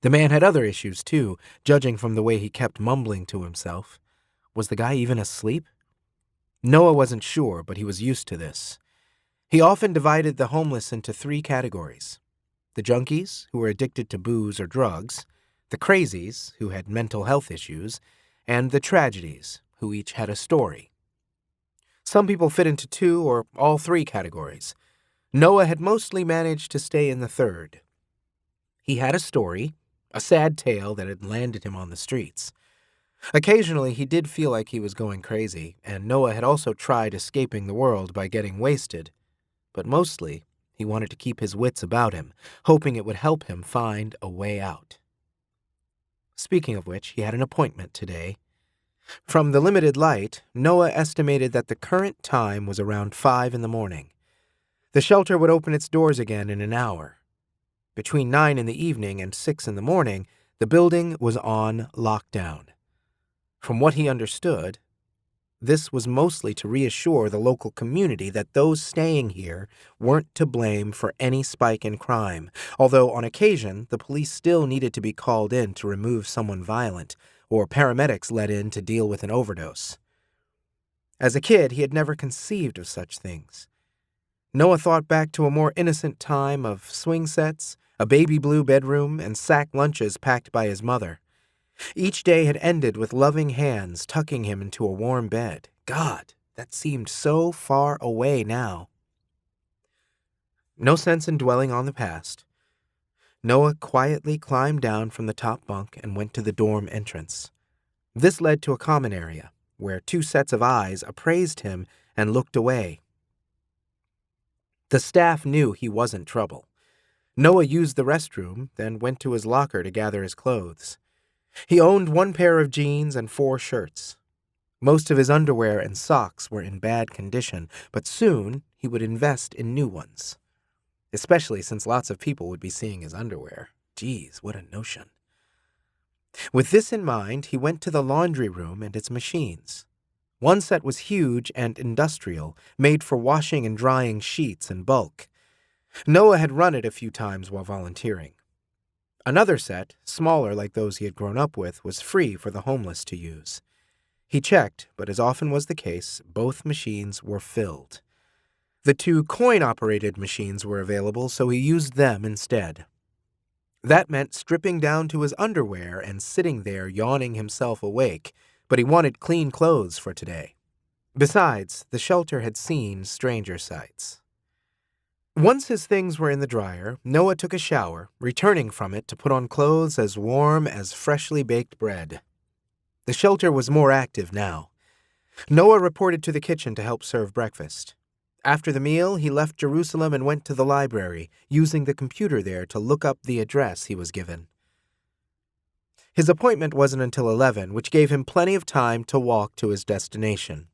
The man had other issues, too, judging from the way he kept mumbling to himself. Was the guy even asleep? Noah wasn't sure, but he was used to this. He often divided the homeless into 3 categories: the junkies, who were addicted to booze or drugs, the crazies, who had mental health issues, and the tragedies, who each had a story. Some people fit into 2 or all 3 categories. Noah had mostly managed to stay in the 3rd. He had a story, a sad tale that had landed him on the streets. Occasionally, he did feel like he was going crazy, and Noah had also tried escaping the world by getting wasted. But mostly, he wanted to keep his wits about him, hoping it would help him find a way out. Speaking of which, he had an appointment today. From the limited light, Noah estimated that the current time was around 5 in the morning. The shelter would open its doors again in an hour. Between 9 in the evening and 6 in the morning, the building was on lockdown. From what he understood, this was mostly to reassure the local community that those staying here weren't to blame for any spike in crime, although on occasion the police still needed to be called in to remove someone violent, or paramedics let in to deal with an overdose. As a kid, he had never conceived of such things. Noah thought back to a more innocent time of swing sets, a baby blue bedroom, and sack lunches packed by his mother. Each day had ended with loving hands tucking him into a warm bed. God, that seemed so far away now. No sense in dwelling on the past. Noah quietly climbed down from the top bunk and went to the dorm entrance. This led to a common area, where 2 sets of eyes appraised him and looked away. The staff knew he wasn't trouble. Noah used the restroom, then went to his locker to gather his clothes. He owned 1 pair of jeans and 4 shirts. Most of his underwear and socks were in bad condition, but soon he would invest in new ones. Especially since lots of people would be seeing his underwear. Geez, what a notion. With this in mind, he went to the laundry room and its machines. 1 set was huge and industrial, made for washing and drying sheets in bulk. Noah had run it a few times while volunteering. Another set, smaller like those he had grown up with, was free for the homeless to use. He checked, but as often was the case, both machines were filled. The 2 coin-operated machines were available, so he used them instead. That meant stripping down to his underwear and sitting there yawning himself awake, but he wanted clean clothes for today. Besides, the shelter had seen stranger sights. Once his things were in the dryer, Noah took a shower, returning from it to put on clothes as warm as freshly baked bread. The shelter was more active now. Noah reported to the kitchen to help serve breakfast. After the meal, he left Jerusalem and went to the library, using the computer there to look up the address he was given. His appointment wasn't until 11, which gave him plenty of time to walk to his destination.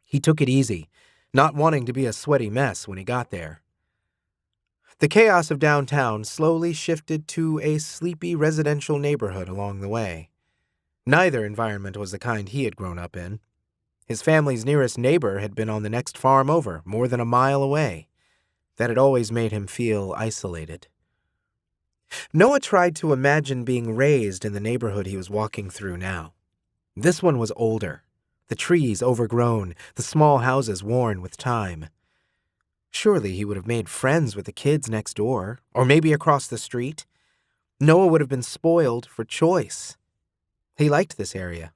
He took it easy, not wanting to be a sweaty mess when he got there. The chaos of downtown slowly shifted to a sleepy residential neighborhood along the way. Neither environment was the kind he had grown up in. His family's nearest neighbor had been on the next farm over, more than a mile away. That had always made him feel isolated. Noah tried to imagine being raised in the neighborhood he was walking through now. This one was older, the trees overgrown, the small houses worn with time. Surely he would have made friends with the kids next door, or maybe across the street. Noah would have been spoiled for choice. He liked this area,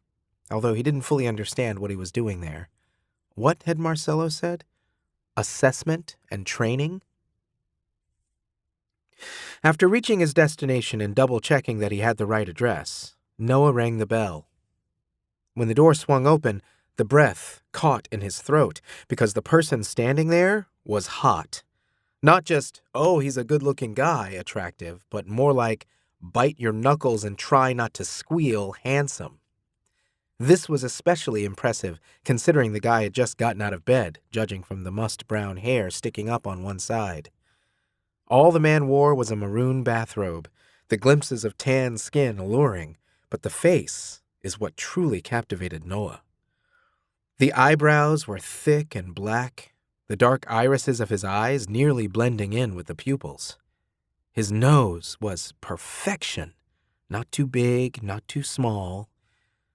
although he didn't fully understand what he was doing there. What had Marcello said? Assessment and training? After reaching his destination and double-checking that he had the right address, Noah rang the bell. When the door swung open, the breath caught in his throat because the person standing there was hot. Not just, oh, he's a good-looking guy, attractive, but more like, bite your knuckles and try not to squeal, handsome. This was especially impressive, considering the guy had just gotten out of bed, judging from the mussed brown hair sticking up on one side. All the man wore was a maroon bathrobe, the glimpses of tan skin alluring, but the face is what truly captivated Noah. The eyebrows were thick and black, the dark irises of his eyes nearly blending in with the pupils. His nose was perfection, not too big, not too small,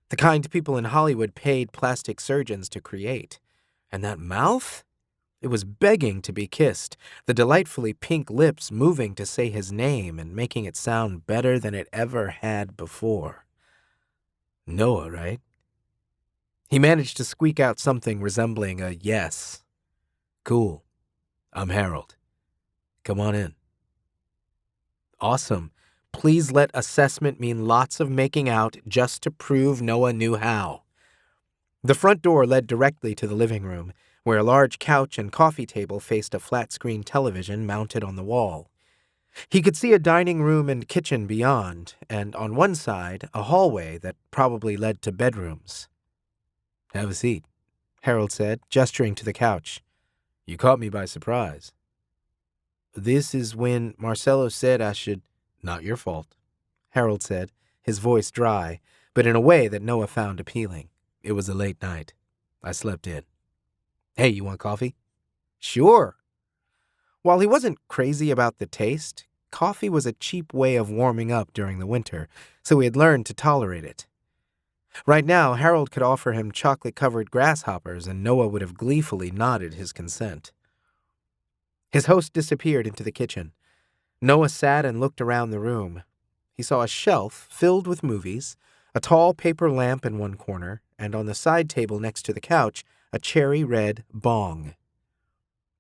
the kind people in Hollywood paid plastic surgeons to create. And that mouth? It was begging to be kissed, the delightfully pink lips moving to say his name and making it sound better than it ever had before. Noah, right? He managed to squeak out something resembling a yes. Cool. I'm Harold. Come on in. Awesome. Please let assessment mean lots of making out just to prove Noah knew how. The front door led directly to the living room, where a large couch and coffee table faced a flat-screen television mounted on the wall. He could see a dining room and kitchen beyond, and on one side, a hallway that probably led to bedrooms. Have a seat, Harold said, gesturing to the couch. You caught me by surprise. This is when Marcello said I should... Not your fault, Harold said, his voice dry, but in a way that Noah found appealing. It was a late night. I slept in. Hey, you want coffee? Sure. While he wasn't crazy about the taste, coffee was a cheap way of warming up during the winter, so he had learned to tolerate it. Right now, Harold could offer him chocolate-covered grasshoppers, and Noah would have gleefully nodded his consent. His host disappeared into the kitchen. Noah sat and looked around the room. He saw a shelf filled with movies, a tall paper lamp in one corner, and on the side table next to the couch, a cherry-red bong.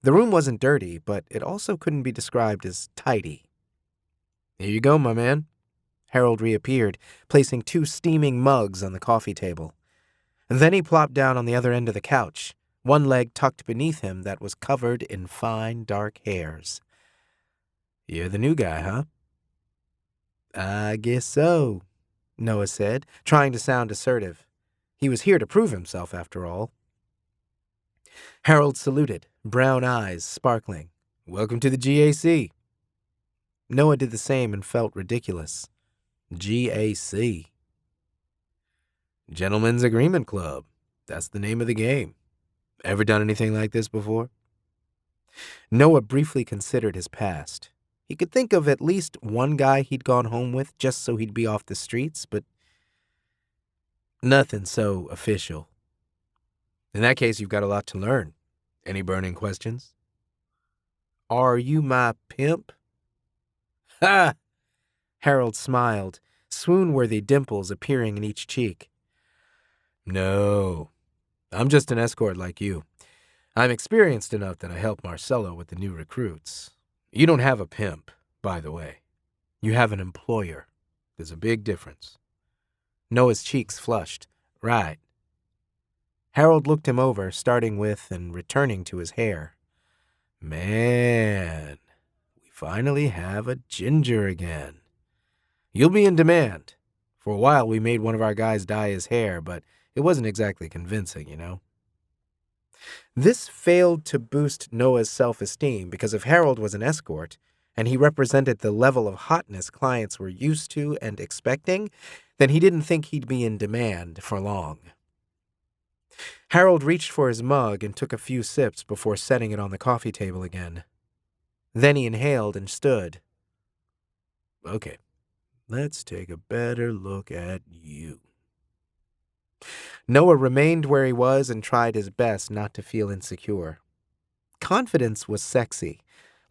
The room wasn't dirty, but it also couldn't be described as tidy. Here you go, my man. Harold reappeared, placing 2 steaming mugs on the coffee table. And then he plopped down on the other end of the couch, one leg tucked beneath him that was covered in fine, dark hairs. You're the new guy, huh? I guess so, Noah said, trying to sound assertive. He was here to prove himself, after all. Harold saluted, brown eyes sparkling. Welcome to the GAC. Noah did the same and felt ridiculous. GAC. Gentlemen's Agreement Club. That's the name of the game. Ever done anything like this before? Noah briefly considered his past. He could think of at least one guy he'd gone home with just so he'd be off the streets, but nothing so official. In that case, you've got a lot to learn. Any burning questions? Are you my pimp? Ha! Harold smiled, swoon-worthy dimples appearing in each cheek. No, I'm just an escort like you. I'm experienced enough that I help Marcello with the new recruits. You don't have a pimp, by the way. You have an employer. There's a big difference. Noah's cheeks flushed. Right. Harold looked him over, starting with and returning to his hair. Man, we finally have a ginger again. You'll be in demand. For a while, we made one of our guys dye his hair, but it wasn't exactly convincing, you know? This failed to boost Noah's self-esteem because if Harold was an escort, and he represented the level of hotness clients were used to and expecting, then he didn't think he'd be in demand for long. Harold reached for his mug and took a few sips before setting it on the coffee table again. Then he inhaled and stood. Okay, let's take a better look at you. Noah remained where he was and tried his best not to feel insecure. Confidence was sexy,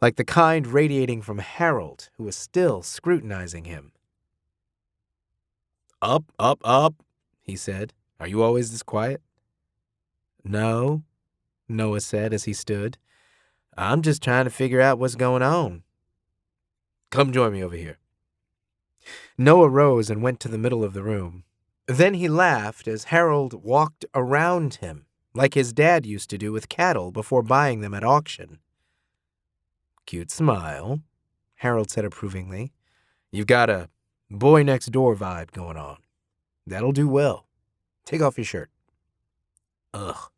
like the kind radiating from Harold, who was still scrutinizing him. Up, up, up, he said. Are you always this quiet? No, Noah said as he stood. I'm just trying to figure out what's going on. Come join me over here. Noah rose and went to the middle of the room. Then he laughed as Harold walked around him, like his dad used to do with cattle before buying them at auction. Cute smile, Harold said approvingly. You've got a boy next door vibe going on. That'll do well. Take off your shirt. Ugh.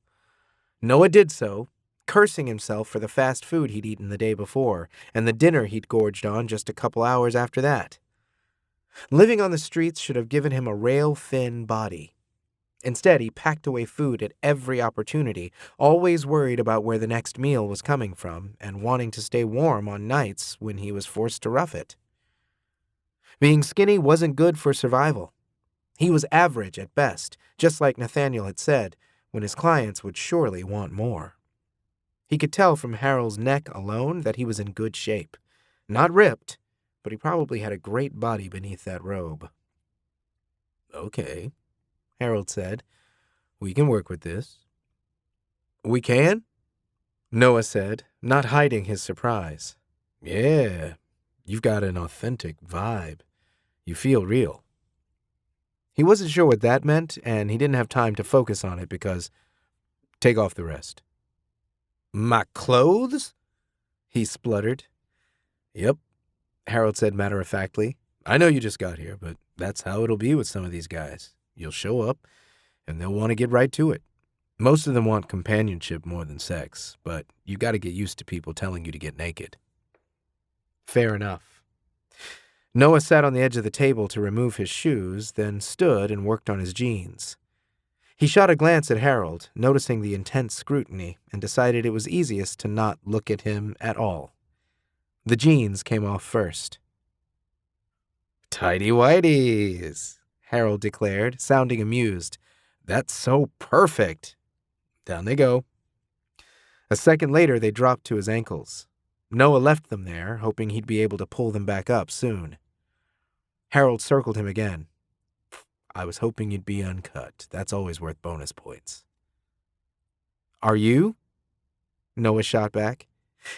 Noah did so, cursing himself for the fast food he'd eaten the day before and the dinner he'd gorged on just a couple hours after that. Living on the streets should have given him a rail-thin body. Instead, he packed away food at every opportunity, always worried about where the next meal was coming from and wanting to stay warm on nights when he was forced to rough it. Being skinny wasn't good for survival. He was average at best, just like Nathaniel had said, when his clients would surely want more. He could tell from Harold's neck alone that he was in good shape. Not ripped, but he probably had a great body beneath that robe. Okay, Harold said. We can work with this. We can? Noah said, not hiding his surprise. Yeah, you've got an authentic vibe. You feel real. He wasn't sure what that meant, and he didn't have time to focus on it because... Take off the rest. My clothes? He spluttered. Yep, Harold said matter-of-factly. I know you just got here, but that's how it'll be with some of these guys. You'll show up, and they'll want to get right to it. Most of them want companionship more than sex, but you got to get used to people telling you to get naked. Fair enough. Noah sat on the edge of the table to remove his shoes, then stood and worked on his jeans. He shot a glance at Harold, noticing the intense scrutiny, and decided it was easiest to not look at him at all. The jeans came off first. Tidy whities, Harold declared, sounding amused. That's so perfect. Down they go. A second later, they dropped to his ankles. Noah left them there, hoping he'd be able to pull them back up soon. Harold circled him again. I was hoping you'd be uncut. That's always worth bonus points. Are you? Noah shot back.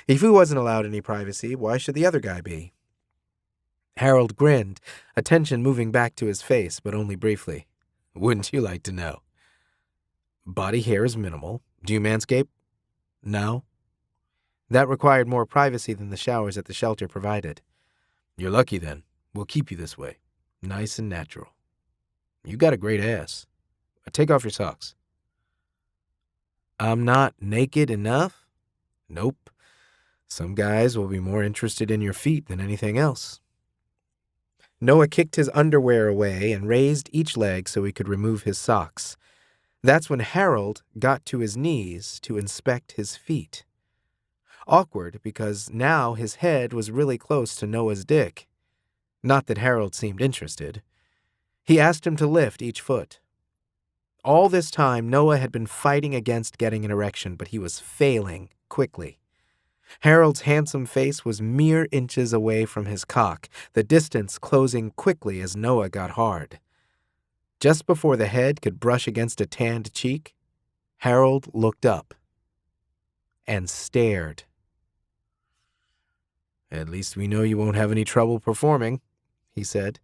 If he wasn't allowed any privacy, why should the other guy be? Harold grinned, attention moving back to his face, but only briefly. Wouldn't you like to know? Body hair is minimal. Do you manscape? No. That required more privacy than the showers at the shelter provided. You're lucky then. We'll keep you this way. Nice and natural. You got a great ass. Take off your socks. I'm not naked enough? Nope. Some guys will be more interested in your feet than anything else. Noah kicked his underwear away and raised each leg so he could remove his socks. That's when Harold got to his knees to inspect his feet. Awkward because now his head was really close to Noah's dick. Not that Harold seemed interested. He asked him to lift each foot. All this time, Noah had been fighting against getting an erection, but he was failing quickly. Harold's handsome face was mere inches away from his cock, the distance closing quickly as Noah got hard. Just before the head could brush against a tanned cheek, Harold looked up. and stared. "At least we know you won't have any trouble performing," he said.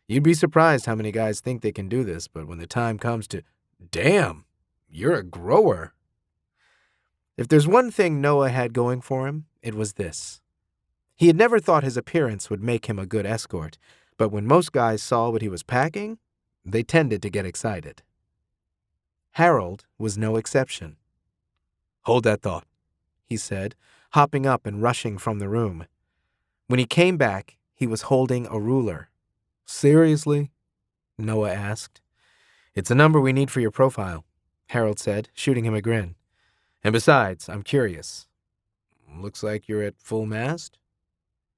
"You'd be surprised how many guys think they can do this, but when the time comes to... Damn, you're a grower." If there's one thing Noah had going for him, it was this. He had never thought his appearance would make him a good escort, but when most guys saw what he was packing, they tended to get excited. Harold was no exception. "Hold that thought," he said, hopping up and rushing from the room. When he came back, he was holding a ruler. "Seriously?" Noah asked. "It's a number we need for your profile," Harold said, shooting him a grin. "And besides, I'm curious. Looks like you're at full mast?"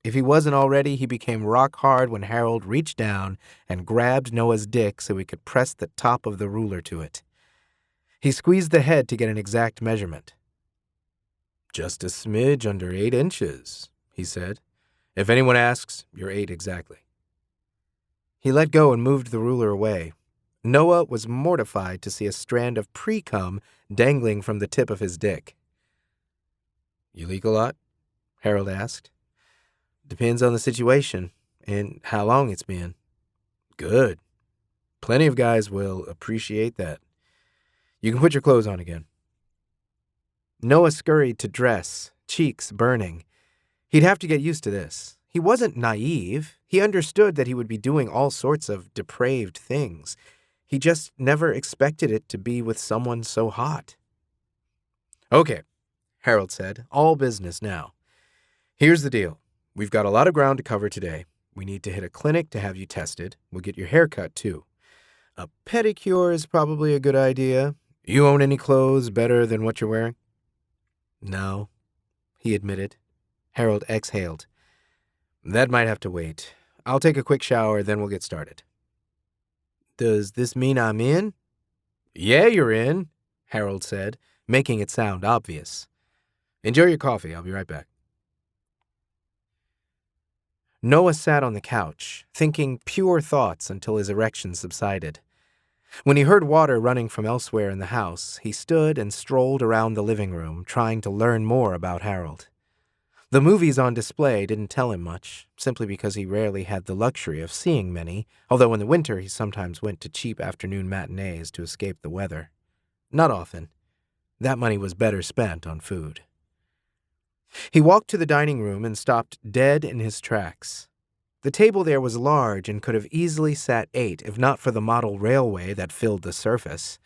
If he wasn't already, he became rock hard when Harold reached down and grabbed Noah's dick so he could press the top of the ruler to it. He squeezed the head to get an exact measurement. "Just a smidge under 8 inches, he said. "If anyone asks, you're 8 exactly." He let go and moved the ruler away. Noah was mortified to see a strand of pre-cum dangling from the tip of his dick. "You leak a lot?" Harold asked. "Depends on the situation and how long it's been." "Good. Plenty of guys will appreciate that. You can put your clothes on again." Noah scurried to dress, cheeks burning. He'd have to get used to this. He wasn't naive. He understood that he would be doing all sorts of depraved things. He just never expected it to be with someone so hot. "Okay," Harold said, all business now. "Here's the deal. We've got a lot of ground to cover today. We need to hit a clinic to have you tested. We'll get your hair cut, too. A pedicure is probably a good idea. You own any clothes better than what you're wearing?" "No," he admitted. Harold exhaled. "That might have to wait. I'll take a quick shower, then we'll get started." "Does this mean I'm in?" "Yeah, you're in," Harold said, making it sound obvious. "Enjoy your coffee. I'll be right back." Noah sat on the couch, thinking pure thoughts until his erection subsided. When he heard water running from elsewhere in the house, he stood and strolled around the living room, trying to learn more about Harold. The movies on display didn't tell him much, simply because he rarely had the luxury of seeing many, although in the winter he sometimes went to cheap afternoon matinees to escape the weather. Not often. That money was better spent on food. He walked to the dining room and stopped dead in his tracks. The table there was large and could have easily sat 8 if not for the model railway that filled the surface.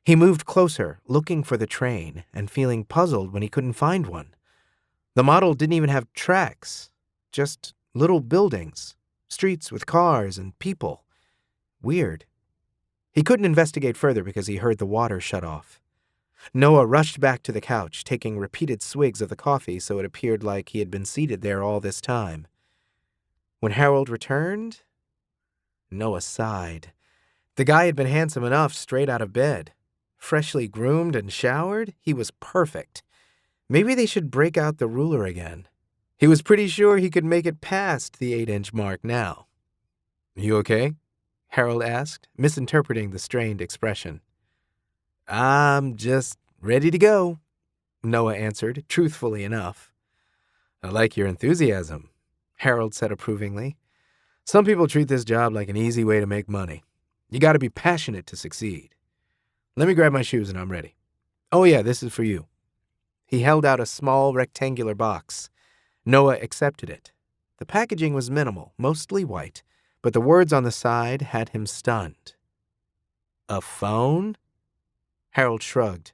He moved closer, looking for the train, and feeling puzzled when he couldn't find one. The model didn't even have tracks, just little buildings, streets with cars and people. Weird. He couldn't investigate further because he heard the water shut off. Noah rushed back to the couch, taking repeated swigs of the coffee so it appeared like he had been seated there all this time. When Harold returned, Noah sighed. The guy had been handsome enough straight out of bed. Freshly groomed and showered, he was perfect. Maybe they should break out the ruler again. He was pretty sure he could make it past the 8-inch mark now. "You okay?" Harold asked, misinterpreting the strained expression. "I'm just ready to go," Noah answered, truthfully enough. "I like your enthusiasm," Harold said approvingly. "Some people treat this job like an easy way to make money. You got to be passionate to succeed. Let me grab my shoes and I'm ready. Oh yeah, this is for you." He held out a small rectangular box. Noah accepted it. The packaging was minimal, mostly white, but the words on the side had him stunned. "A phone?" Harold shrugged.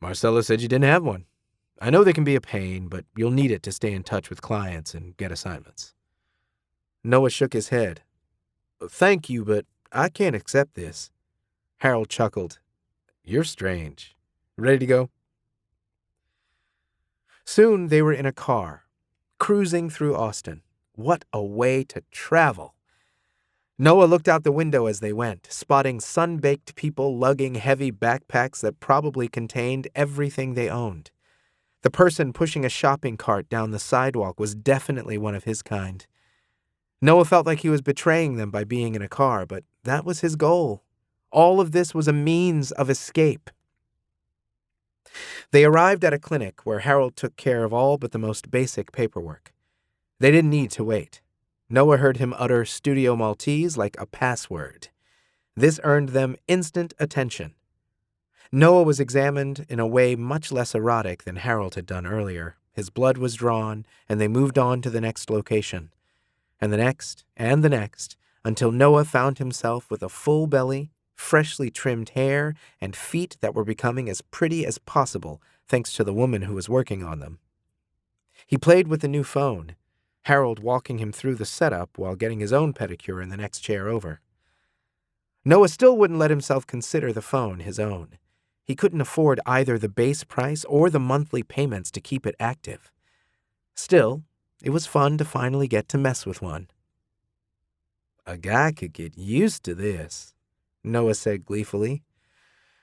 "Marcello said you didn't have one. I know they can be a pain, but you'll need it to stay in touch with clients and get assignments." Noah shook his head. "Thank you, but I can't accept this." Harold chuckled. "You're strange. Ready to go?" Soon they were in a car, cruising through Austin. What a way to travel! Noah looked out the window as they went, spotting sun-baked people lugging heavy backpacks that probably contained everything they owned. The person pushing a shopping cart down the sidewalk was definitely one of his kind. Noah felt like he was betraying them by being in a car, but that was his goal. All of this was a means of escape. They arrived at a clinic where Harold took care of all but the most basic paperwork. They didn't need to wait. Noah heard him utter Studio Maltese like a password. This earned them instant attention. Noah was examined in a way much less erotic than Harold had done earlier. His blood was drawn, and they moved on to the next location. And the next, until Noah found himself with a full belly, freshly trimmed hair, and feet that were becoming as pretty as possible thanks to the woman who was working on them. He played with the new phone, Harold walking him through the setup while getting his own pedicure in the next chair over. Noah still wouldn't let himself consider the phone his own. He couldn't afford either the base price or the monthly payments to keep it active. Still, it was fun to finally get to mess with one. "A guy could get used to this," Noah said gleefully.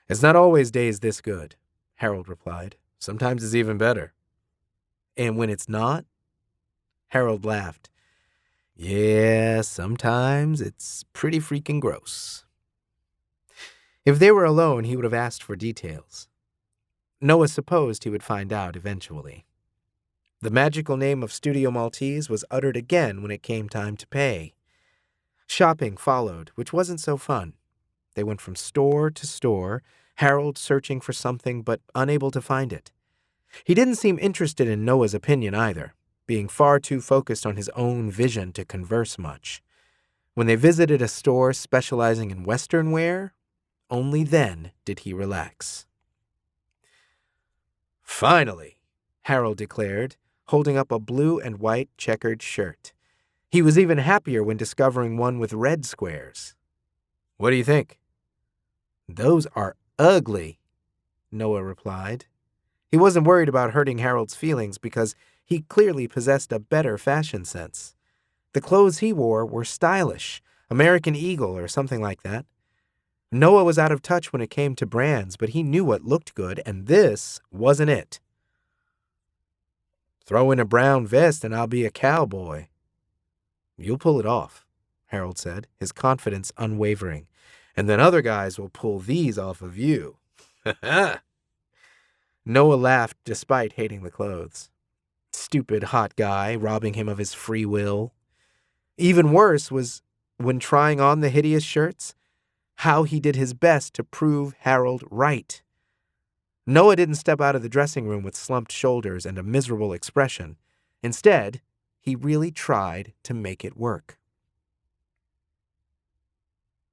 "It's not always days this good," Harold replied. "Sometimes it's even better." "And when it's not?" Harold laughed. "Yeah, sometimes it's pretty freaking gross." If they were alone, he would have asked for details. Noah supposed he would find out eventually. The magical name of Studio Maltese was uttered again when it came time to pay. Shopping followed, which wasn't so fun. They went from store to store, Harold searching for something but unable to find it. He didn't seem interested in Noah's opinion either, being far too focused on his own vision to converse much. When they visited a store specializing in Western wear, only then did he relax. "Finally," Harold declared, holding up a blue and white checkered shirt. He was even happier when discovering one with red squares. "What do you think?" "Those are ugly," Noah replied. He wasn't worried about hurting Harold's feelings because he clearly possessed a better fashion sense. The clothes he wore were stylish, American Eagle or something like that. Noah was out of touch when it came to brands, but he knew what looked good, and this wasn't it. "Throw in a brown vest and I'll be a cowboy." "You'll pull it off," Harold said, his confidence unwavering. "And then other guys will pull these off of you." Noah laughed despite hating the clothes. Stupid hot guy robbing him of his free will. Even worse was, when trying on the hideous shirts, how he did his best to prove Harold right. Noah didn't step out of the dressing room with slumped shoulders and a miserable expression. Instead, he really tried to make it work.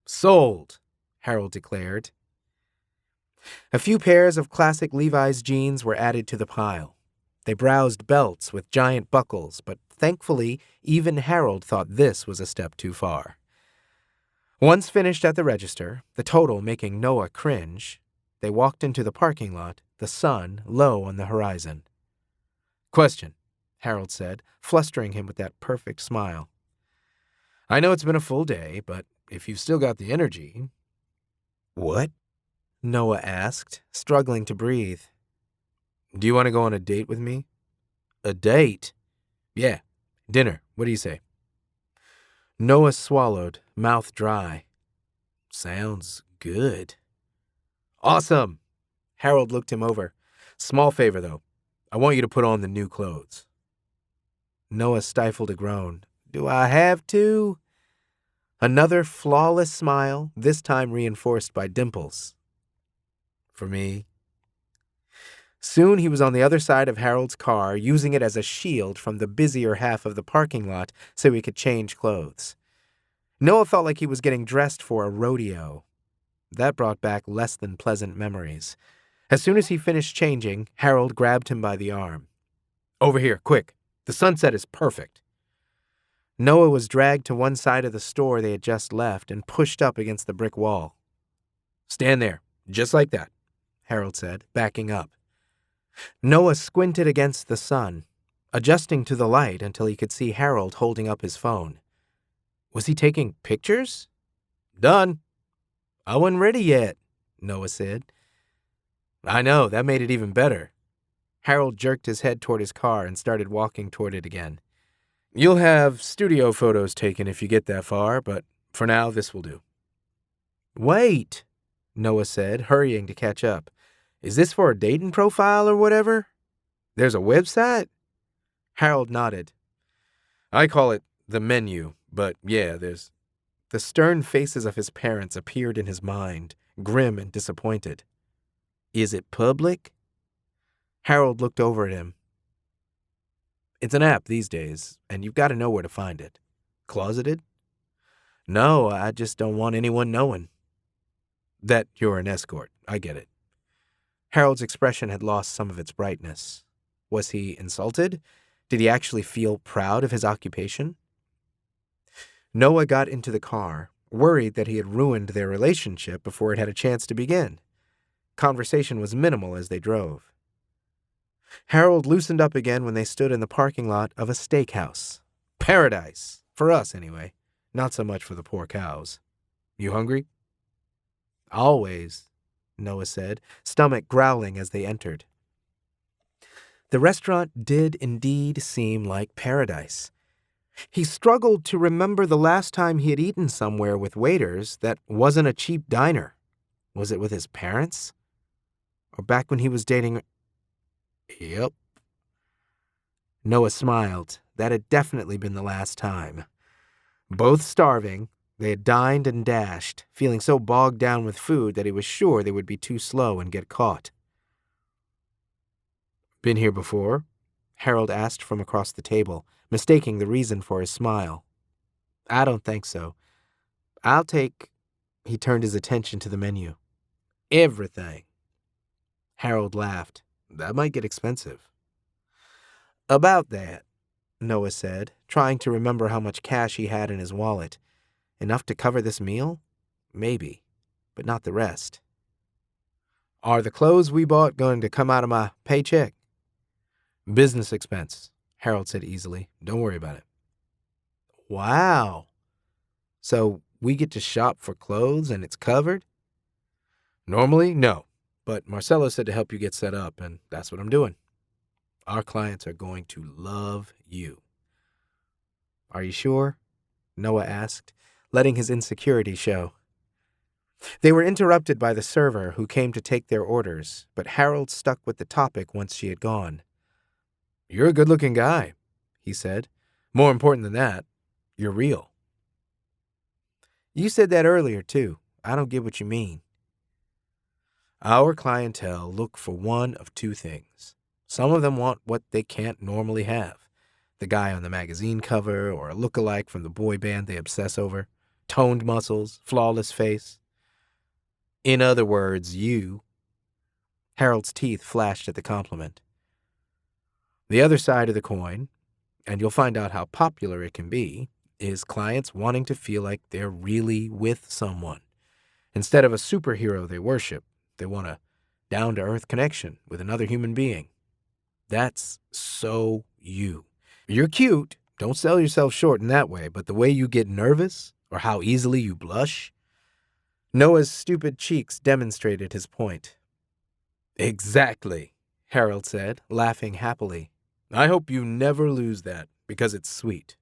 "Sold," Harold declared. A few pairs of classic Levi's jeans were added to the pile. They browsed belts with giant buckles, but thankfully, even Harold thought this was a step too far. Once finished at the register, the total making Noah cringe, they walked into the parking lot, the sun low on the horizon. "Question," Harold said, flustering him with that perfect smile. "I know it's been a full day, but if you've still got the energy—" "What?" Noah asked, struggling to breathe. "Do you want to go on a date with me?" "A date?" "Yeah, dinner. What do you say?" Noah swallowed, mouth dry. "Sounds good." "Awesome!" Harold looked him over. "Small favor, though. I want you to put on the new clothes." Noah stifled a groan. "Do I have to?" Another flawless smile, this time reinforced by dimples. "For me." Soon he was on the other side of Harold's car, using it as a shield from the busier half of the parking lot so he could change clothes. Noah felt like he was getting dressed for a rodeo. That brought back less than pleasant memories. As soon as he finished changing, Harold grabbed him by the arm. "Over here, quick. The sunset is perfect." Noah was dragged to one side of the store they had just left and pushed up against the brick wall. "Stand there, just like that," Harold said, backing up. Noah squinted against the sun, adjusting to the light until he could see Harold holding up his phone. Was he taking pictures? "Done." "I wasn't ready yet," Noah said. "I know, that made it even better." Harold jerked his head toward his car and started walking toward it again. "You'll have studio photos taken if you get that far, but for now, this will do." "Wait," Noah said, hurrying to catch up. Is this for a dating profile or whatever? There's a website? Harold nodded. I call it the menu, but yeah, there's... The stern faces of his parents appeared in his mind, grim and disappointed. Is it public? Harold looked over at him. It's an app these days, and you've got to know where to find it. Closeted? No, I just don't want anyone knowing. That you're an escort. I get it. Harold's expression had lost some of its brightness. Was he insulted? Did he actually feel proud of his occupation? Noah got into the car, worried that he had ruined their relationship before it had a chance to begin. Conversation was minimal as they drove. Harold loosened up again when they stood in the parking lot of a steakhouse. Paradise. For us, anyway. Not so much for the poor cows. You hungry? Always, Noah said, stomach growling as they entered. The restaurant did indeed seem like paradise. He struggled to remember the last time he had eaten somewhere with waiters that wasn't a cheap diner. Was it with his parents? Or back when he was dating... Yep. Noah smiled. That had definitely been the last time. Both starving, they had dined and dashed, feeling so bogged down with food that he was sure they would be too slow and get caught. Been here before? Harold asked from across the table, mistaking the reason for his smile. I don't think so. I'll take... He turned his attention to the menu. Everything. Harold laughed. That might get expensive. About that, Noah said, trying to remember how much cash he had in his wallet. Enough to cover this meal? Maybe, but not the rest. Are the clothes we bought going to come out of my paycheck? Business expense, Harold said easily. Don't worry about it. Wow. So we get to shop for clothes and it's covered? Normally, no. But Marcello said to help you get set up, and that's what I'm doing. Our clients are going to love you. Are you sure? Noah asked, letting his insecurity show. They were interrupted by the server who came to take their orders, but Harold stuck with the topic once she had gone. You're a good-looking guy, he said. More important than that, you're real. You said that earlier, too. I don't get what you mean. Our clientele look for one of two things. Some of them want what they can't normally have. The guy on the magazine cover or a lookalike from the boy band they obsess over. Toned muscles, flawless face. In other words, you. Harold's teeth flashed at the compliment. The other side of the coin, and you'll find out how popular it can be, is clients wanting to feel like they're really with someone. Instead of a superhero they worship, they want a down-to-earth connection with another human being. That's so you. You're cute. Don't sell yourself short in that way, but the way you get nervous, or how easily you blush... Noah's stupid cheeks demonstrated his point. Exactly, Harold said, laughing happily. I hope you never lose that, because it's sweet.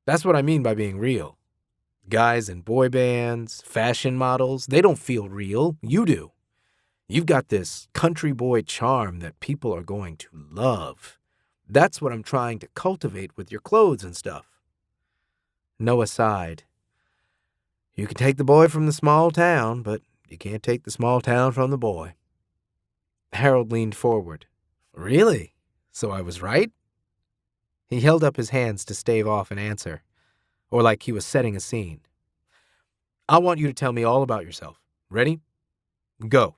That's what I mean by being real. Guys in boy bands, fashion models, they don't feel real. You do. You've got this country boy charm that people are going to love. That's what I'm trying to cultivate with your clothes and stuff. Noah sighed. You can take the boy from the small town, but you can't take the small town from the boy. Harold leaned forward. Really? So I was right? He held up his hands to stave off an answer, or like he was setting a scene. I want you to tell me all about yourself. Ready? Go.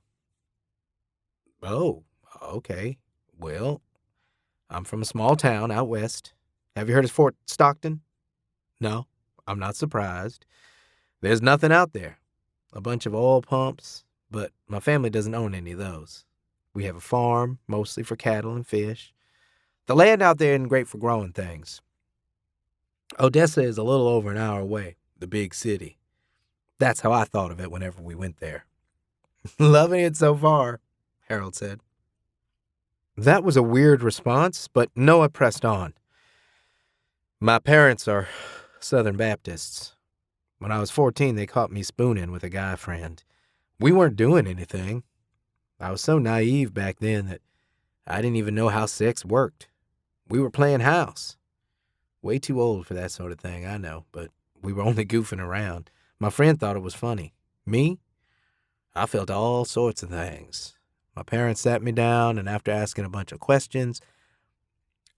Oh, okay. Well, I'm from a small town out west. Have you heard of Fort Stockton? No, I'm not surprised. There's nothing out there. A bunch of oil pumps, but my family doesn't own any of those. We have a farm, mostly for cattle and fish. The land out there isn't great for growing things. Odessa is a little over an hour away, the big city. That's how I thought of it whenever we went there. Loving it so far, Harold said. That was a weird response, but Noah pressed on. My parents are Southern Baptists. When I was 14, they caught me spooning with a guy friend. We weren't doing anything. I was so naive back then that I didn't even know how sex worked. We were playing house. Way too old for that sort of thing, I know, but we were only goofing around. My friend thought it was funny. Me? I felt all sorts of things. My parents sat me down, and after asking a bunch of questions,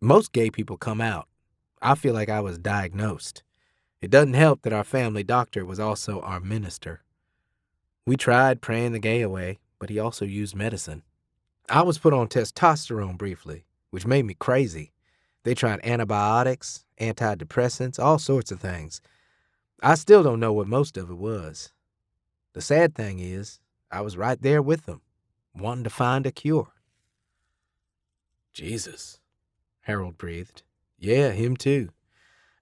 most gay people come out. I feel like I was diagnosed. It doesn't help that our family doctor was also our minister. We tried praying the gay away, but he also used medicine. I was put on testosterone briefly, which made me crazy. They tried antibiotics, antidepressants, all sorts of things. I still don't know what most of it was. The sad thing is, I was right there with them, wanting to find a cure. Jesus, Harold breathed. Yeah, him too.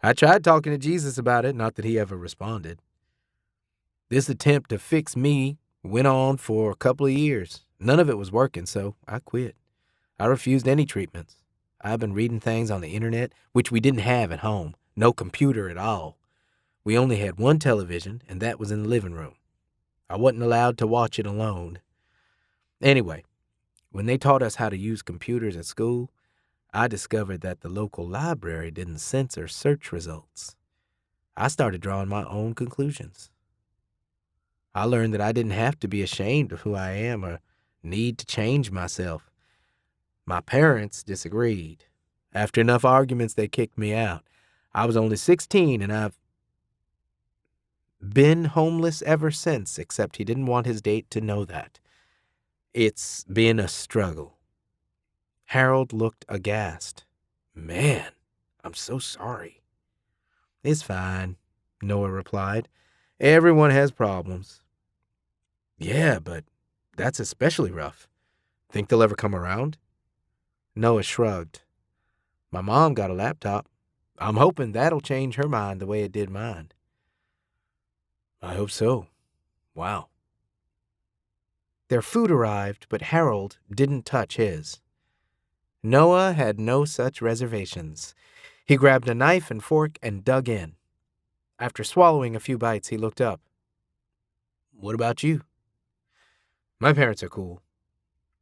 I tried talking to Jesus about it, not that he ever responded. This attempt to fix me went on for a couple of years. None of it was working, so I quit. I refused any treatments. I've been reading things on the internet, which we didn't have at home. No computer at all. We only had one television, and that was in the living room. I wasn't allowed to watch it alone. Anyway, when they taught us how to use computers at school, I discovered that the local library didn't censor search results. I started drawing my own conclusions. I learned that I didn't have to be ashamed of who I am or need to change myself. My parents disagreed. After enough arguments, they kicked me out. I was only 16, and I've been homeless ever since, except he didn't want his date to know that. It's been a struggle. Harold looked aghast. Man, I'm so sorry. It's fine, Noah replied. Everyone has problems. Yeah, but that's especially rough. Think they'll ever come around? Noah shrugged. My mom got a laptop. I'm hoping that'll change her mind the way it did mine. I hope so. Wow. Their food arrived, but Harold didn't touch his. Noah had no such reservations. He grabbed a knife and fork and dug in. After swallowing a few bites, he looked up. What about you? My parents are cool.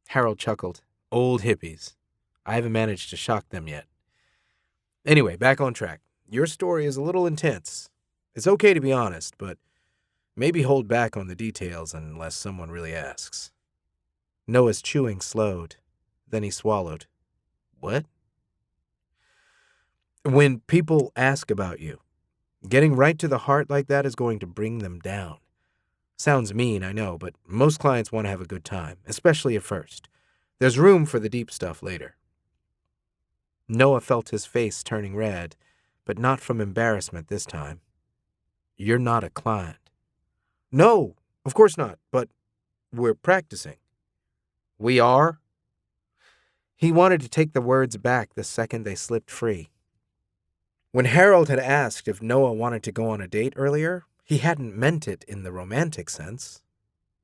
Harold chuckled. Old hippies. I haven't managed to shock them yet. Anyway, back on track. Your story is a little intense. It's okay to be honest, but maybe hold back on the details unless someone really asks. Noah's chewing slowed. Then he swallowed. What? When people ask about you, getting right to the heart like that is going to bring them down. Sounds mean, I know, but most clients want to have a good time, especially at first. There's room for the deep stuff later. Noah felt his face turning red, but not from embarrassment this time. You're not a client. No, of course not, but we're practicing. We are? He wanted to take the words back the second they slipped free. When Harold had asked if Noah wanted to go on a date earlier, he hadn't meant it in the romantic sense.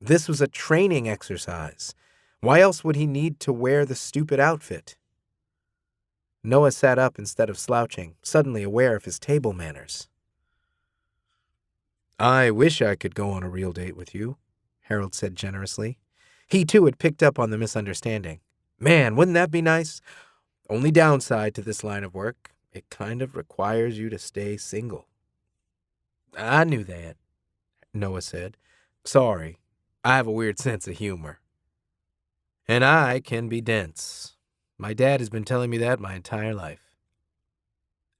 This was a training exercise. Why else would he need to wear the stupid outfit? Noah sat up instead of slouching, suddenly aware of his table manners. I wish I could go on a real date with you, Harold said generously. He too had picked up on the misunderstanding. Man, wouldn't that be nice? Only downside to this line of work, it kind of requires you to stay single. I knew that, Noah said. Sorry, I have a weird sense of humor. And I can be dense. My dad has been telling me that my entire life.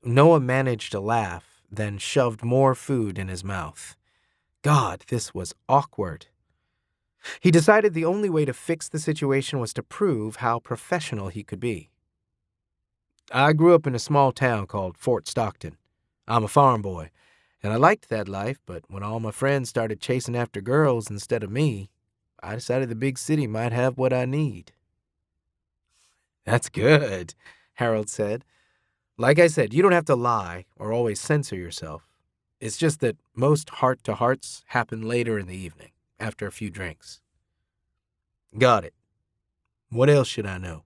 Noah managed to laugh, then shoved more food in his mouth. God, this was awkward. He decided the only way to fix the situation was to prove how professional he could be. I grew up in a small town called Fort Stockton. I'm a farm boy, and I liked that life, but when all my friends started chasing after girls instead of me, I decided the big city might have what I need. That's good, Harold said. Like I said, you don't have to lie or always censor yourself. It's just that most heart-to-hearts happen later in the evening, after a few drinks. Got it. What else should I know?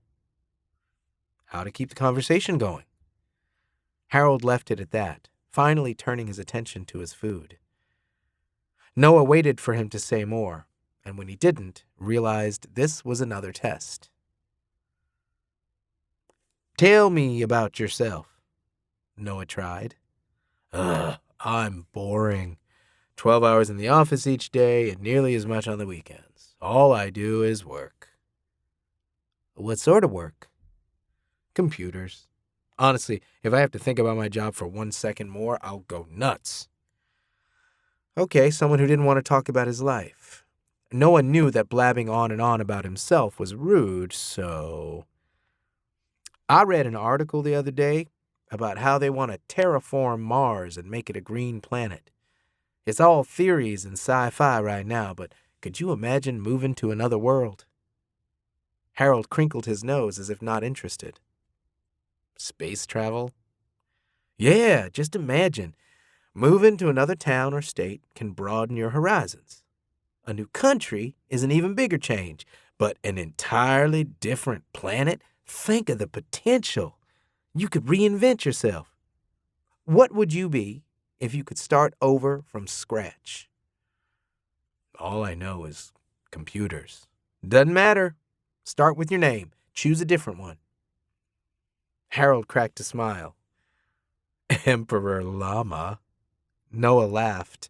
How to keep the conversation going. Harold left it at that, finally turning his attention to his food. Noah waited for him to say more. and when he didn't, realized this was another test. "Tell me about yourself," Noah tried. "Ugh, I'm boring. 12 hours in the office each day and nearly as much on the weekends. All I do is work." "What sort of work?" "Computers. Honestly, if I have to think about my job for 1 second more, I'll go nuts." Okay, someone who didn't want to talk about his life. Noah knew that blabbing on and on about himself was rude, so... "I read an article the other day about how they want to terraform Mars and make it a green planet. It's all theories and sci-fi right now, but could you imagine moving to another world?" Harold crinkled his nose as if not interested. "Space travel?" "Yeah, just imagine. Moving to another town or state can broaden your horizons. A new country is an even bigger change, but an entirely different planet? Think of the potential. You could reinvent yourself. What would you be if you could start over from scratch?" "All I know is computers." "Doesn't matter. Start with your name. Choose a different one." Harold cracked a smile. "Emperor Llama." Noah laughed.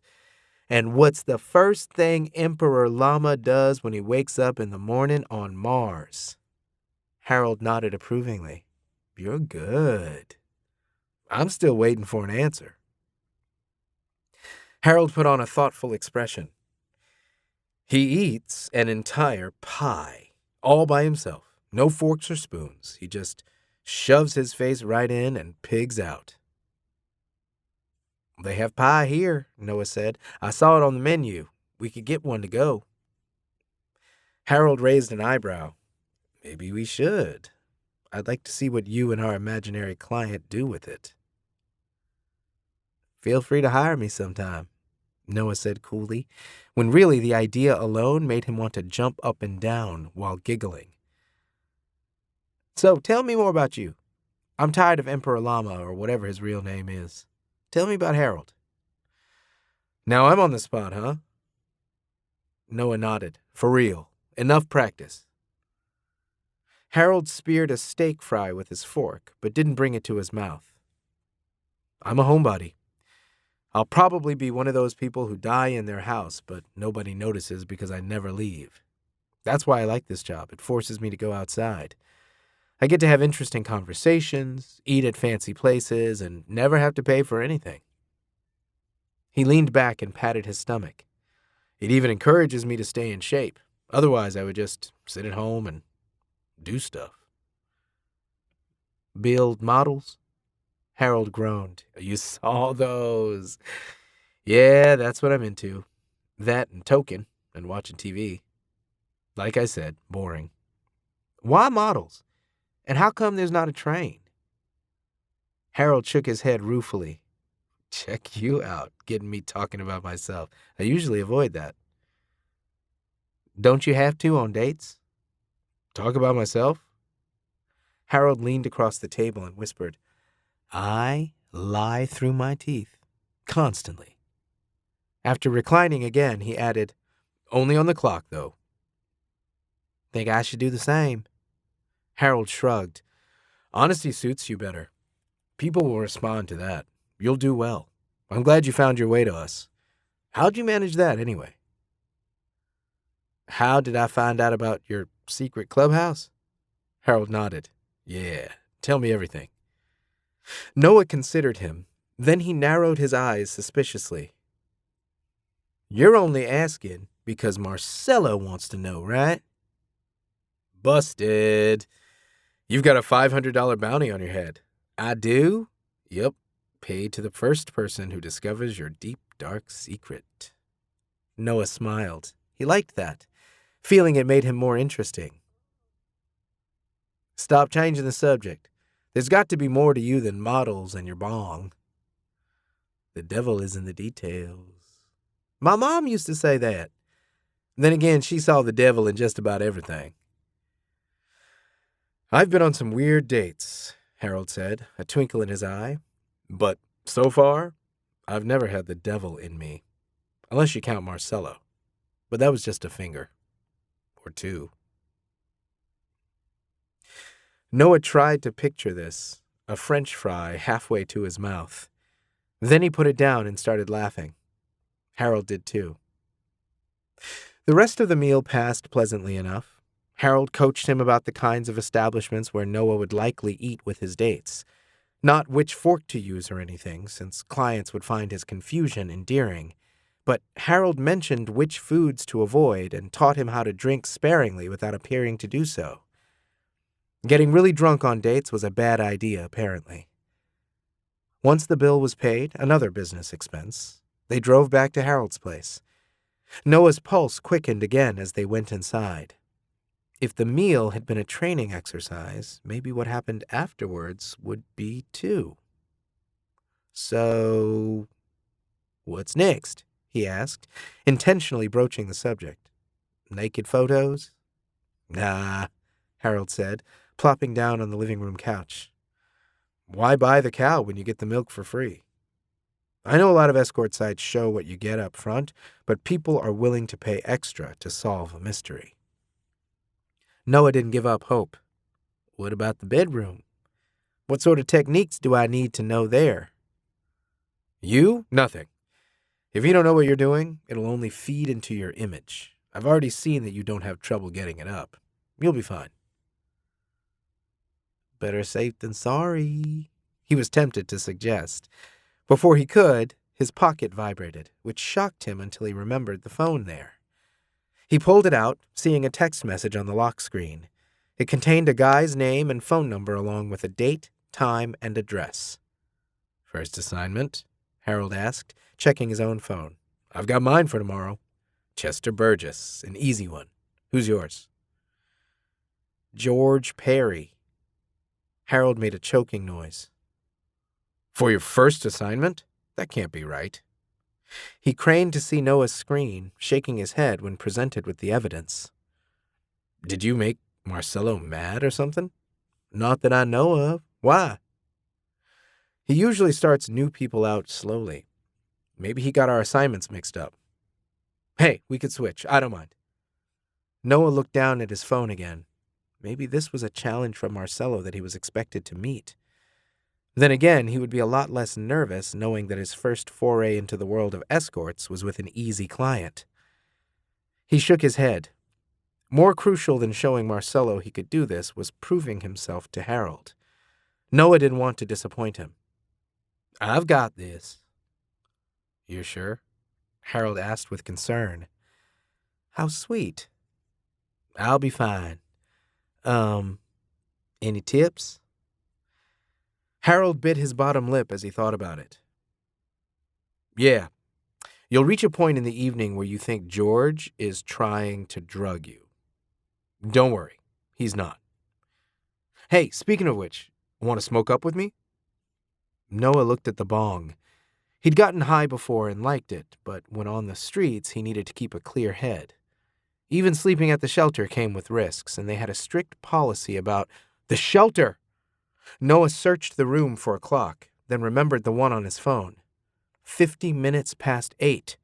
"And what's the first thing Emperor Llama does when he wakes up in the morning on Mars?" Harold nodded approvingly. "You're good." "I'm still waiting for an answer." Harold put on a thoughtful expression. "He eats an entire pie, all by himself. No forks or spoons. He just shoves his face right in and pigs out." "They have pie here," Noah said. "I saw it on the menu. We could get one to go." Harold raised an eyebrow. "Maybe we should. I'd like to see what you and our imaginary client do with it." "Feel free to hire me sometime," Noah said coolly, when really the idea alone made him want to jump up and down while giggling. "So tell me more about you. I'm tired of Emperor Llama or whatever his real name is. Tell me about Harold." "Now I'm on the spot, huh?" Noah nodded. "For real. Enough practice." Harold speared a steak fry with his fork, but didn't bring it to his mouth. "I'm a homebody. I'll probably be one of those people who die in their house, but nobody notices because I never leave. That's why I like this job. It forces me to go outside. I get to have interesting conversations, eat at fancy places, and never have to pay for anything." He leaned back and patted his stomach. "It even encourages me to stay in shape. Otherwise, I would just sit at home and do stuff." "Build models?" Harold groaned. "You saw those." "Yeah, that's what I'm into. That and token and watching TV. Like I said, boring." "Why models? And how come there's not a train?" Harold shook his head ruefully. "Check you out, getting me talking about myself. I usually avoid that." "Don't you have to on dates?" "Talk about myself?" Harold leaned across the table and whispered, "I lie through my teeth. Constantly." After reclining again, he added, "Only on the clock, though." "Think I should do the same?" Harold shrugged. "Honesty suits you better. People will respond to that. You'll do well. I'm glad you found your way to us. How'd you manage that, anyway?" "How did I find out about your secret clubhouse?" Harold nodded. "Yeah, tell me everything." Noah considered him. Then he narrowed his eyes suspiciously. "You're only asking because Marcello wants to know, right?" "Busted. You've got a $500 bounty on your head." "I do?" "Yep. Paid to the first person who discovers your deep, dark secret." Noah smiled. He liked that, feeling it made him more interesting. "Stop changing the subject. There's got to be more to you than models and your bong." "The devil is in the details." "My mom used to say that. Then again, she saw the devil in just about everything." "I've been on some weird dates," Harold said, a twinkle in his eye. "But so far, I've never had the devil in me. Unless you count Marcello." but that was just a finger. Or two. Noah tried to picture this, a French fry halfway to his mouth. Then he put it down and started laughing. Harold did too. The rest of the meal passed pleasantly enough. Harold coached him about the kinds of establishments where Noah would likely eat with his dates. Not which fork to use or anything, since clients would find his confusion endearing. But Harold mentioned which foods to avoid and taught him how to drink sparingly without appearing to do so. Getting really drunk on dates was a bad idea, apparently. Once the bill was paid, another business expense, they drove back to Harold's place. Noah's pulse quickened again as they went inside. If the meal had been a training exercise, maybe what happened afterwards would be too. So, what's next? He asked, intentionally broaching the subject. Naked photos? Nah, Harold said, plopping down on the living room couch. Why buy the cow when you get the milk for free? I know a lot of escort sites show what you get up front, but people are willing to pay extra to solve a mystery. Noah didn't give up hope. What about the bedroom? What sort of techniques do I need to know there? You? Nothing. If you don't know what you're doing, it'll only feed into your image. I've already seen that you don't have trouble getting it up. You'll be fine. Better safe than sorry, he was tempted to suggest. Before he could, his pocket vibrated, which shocked him until he remembered the phone there. He pulled it out, seeing a text message on the lock screen. It contained a guy's name and phone number along with a date, time, and address. First assignment? Harold asked, checking his own phone. I've got mine for tomorrow. Chester Burgess, an easy one. Who's yours? George Perry. Harold made a choking noise. For your first assignment? That can't be right. He craned to see Noah's screen, shaking his head when presented with the evidence. Did you make Marcello mad or something? Not that I know of. Why? He usually starts new people out slowly. Maybe he got our assignments mixed up. Hey, we could switch. I don't mind. Noah looked down at his phone again. Maybe this was a challenge from Marcello that he was expected to meet. Then again, he would be a lot less nervous knowing that his first foray into the world of escorts was with an easy client. He shook his head. More crucial than showing Marcello he could do this was proving himself to Harold. Noah didn't want to disappoint him. I've got this. You're sure? Harold asked with concern. How sweet. I'll be fine. Any tips? Harold bit his bottom lip as he thought about it. Yeah, you'll reach a point in the evening where you think George is trying to drug you. Don't worry, he's not. Hey, speaking of which, want to smoke up with me? Noah looked at the bong. He'd gotten high before and liked it, but when on the streets, he needed to keep a clear head. Even sleeping at the shelter came with risks, and they had a strict policy about the shelter. Noah searched the room for a clock, then remembered the one on his phone. 50 minutes past 8.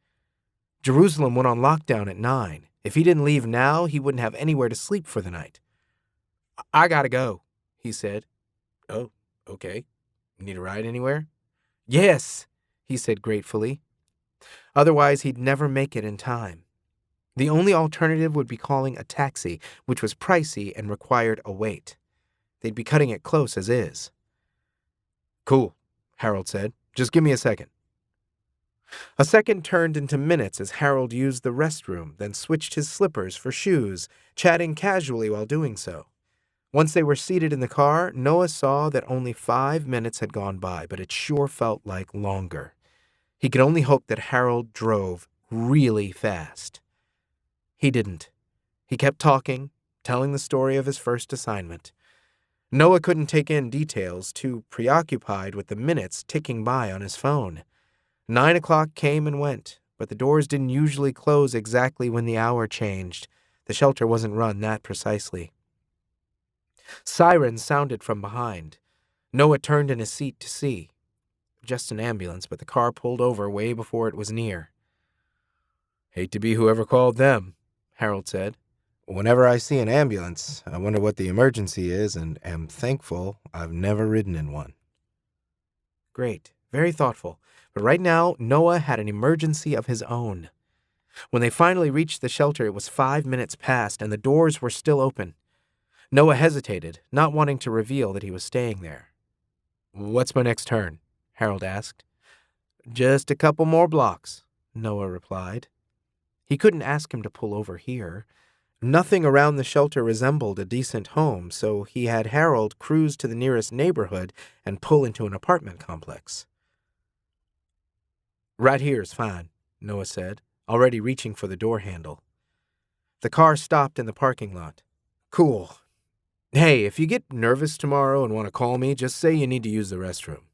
Jerusalem went on lockdown at 9. If he didn't leave now, he wouldn't have anywhere to sleep for the night. I gotta go, he said. Oh, okay. Need a ride anywhere? Yes, he said gratefully. Otherwise, he'd never make it in time. The only alternative would be calling a taxi, which was pricey and required a wait. They'd be cutting it close as is. Cool, Harold said. Just give me a second. A second turned into minutes as Harold used the restroom, then switched his slippers for shoes, chatting casually while doing so. Once they were seated in the car, Noah saw that only 5 minutes had gone by, but it sure felt like longer. He could only hope that Harold drove really fast. He didn't. He kept talking, telling the story of his first assignment. Noah couldn't take in details, too preoccupied with the minutes ticking by on his phone. 9 o'clock came and went, but the doors didn't usually close exactly when the hour changed. The shelter wasn't run that precisely. Sirens sounded from behind. Noah turned in his seat to see. Just an ambulance, but the car pulled over way before it was near. Hate to be whoever called them, Harold said. Whenever I see an ambulance, I wonder what the emergency is and am thankful I've never ridden in one. Great. Very thoughtful. But right now, Noah had an emergency of his own. When they finally reached the shelter, it was 5 minutes past, and the doors were still open. Noah hesitated, not wanting to reveal that he was staying there. "What's my next turn?" Harold asked. "Just a couple more blocks," Noah replied. He couldn't ask him to pull over here. Nothing around the shelter resembled a decent home, so he had Harold cruise to the nearest neighborhood and pull into an apartment complex. "Right here is fine," Noah said, already reaching for the door handle. The car stopped in the parking lot. "Cool. Hey, if you get nervous tomorrow and want to call me, just say you need to use the restroom."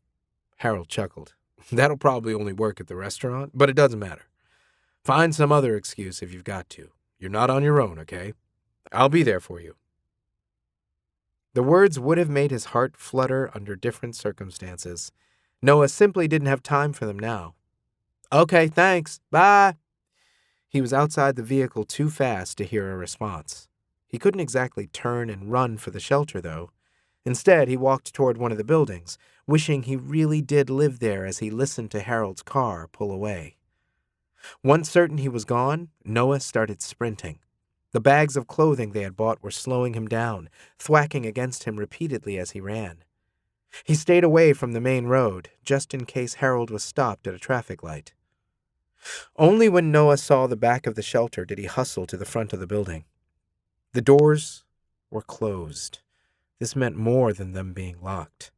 Harold chuckled. "That'll probably only work at the restaurant, but it doesn't matter. Find some other excuse if you've got to. You're not on your own, okay? I'll be there for you." The words would have made his heart flutter under different circumstances. Noah simply didn't have time for them now. "Okay, thanks. Bye." He was outside the vehicle too fast to hear a response. He couldn't exactly turn and run for the shelter, though. Instead, he walked toward one of the buildings, wishing he really did live there as he listened to Harold's car pull away. Once certain he was gone, Noah started sprinting. The bags of clothing they had bought were slowing him down, thwacking against him repeatedly as he ran. He stayed away from the main road, just in case Harold was stopped at a traffic light. Only when Noah saw the back of the shelter did he hustle to the front of the building. The doors were closed. This meant more than them being locked.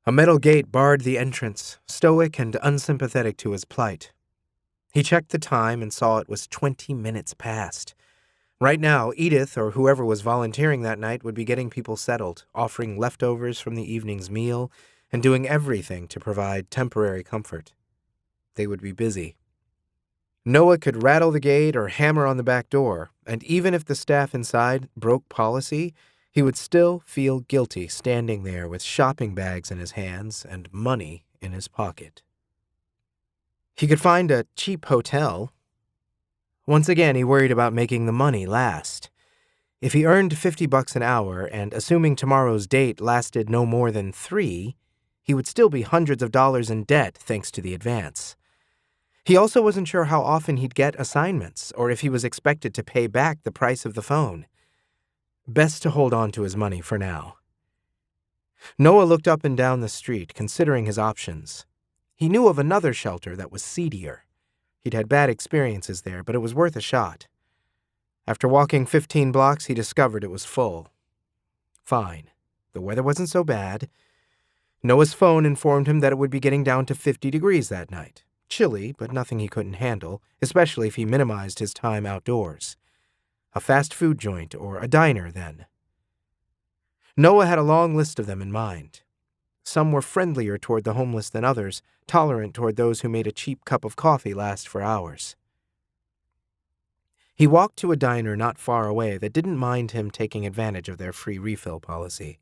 A metal gate barred the entrance, stoic and unsympathetic to his plight. He checked the time and saw it was 20 minutes past. Right now, Edith or whoever was volunteering that night would be getting people settled, offering leftovers from the evening's meal, and doing everything to provide temporary comfort. They would be busy. Noah could rattle the gate or hammer on the back door, and even if the staff inside broke policy, he would still feel guilty standing there with shopping bags in his hands and money in his pocket. He could find a cheap hotel. Once again, he worried about making the money last. If he earned $50 an hour, and assuming tomorrow's date lasted no more than 3, he would still be hundreds of dollars in debt thanks to the advance. He also wasn't sure how often he'd get assignments, or if he was expected to pay back the price of the phone. Best to hold on to his money for now. Noah looked up and down the street, considering his options. He knew of another shelter that was seedier. He'd had bad experiences there, but it was worth a shot. After walking 15 blocks, he discovered it was full. Fine. The weather wasn't so bad. Noah's phone informed him that it would be getting down to 50 degrees that night. Chilly, but nothing he couldn't handle, especially if he minimized his time outdoors. A fast food joint or a diner, then. Noah had a long list of them in mind. Some were friendlier toward the homeless than others, tolerant toward those who made a cheap cup of coffee last for hours. He walked to a diner not far away that didn't mind him taking advantage of their free refill policy.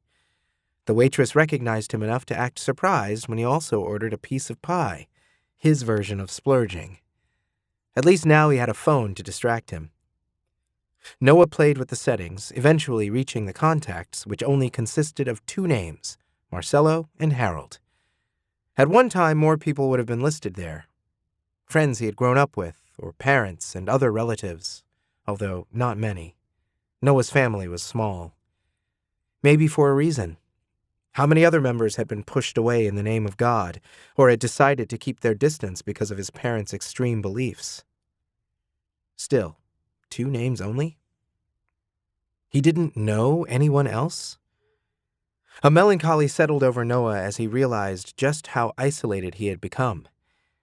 The waitress recognized him enough to act surprised when he also ordered a piece of pie, his version of splurging. At least now he had a phone to distract him. Noah played with the settings, eventually reaching the contacts, which only consisted of 2 names, Marcello and Harold. At one time, more people would have been listed there. Friends he had grown up with, or parents and other relatives, although not many. Noah's family was small. Maybe for a reason. How many other members had been pushed away in the name of God, or had decided to keep their distance because of his parents' extreme beliefs? Still, 2 names only? He didn't know anyone else? A melancholy settled over Noah as he realized just how isolated he had become.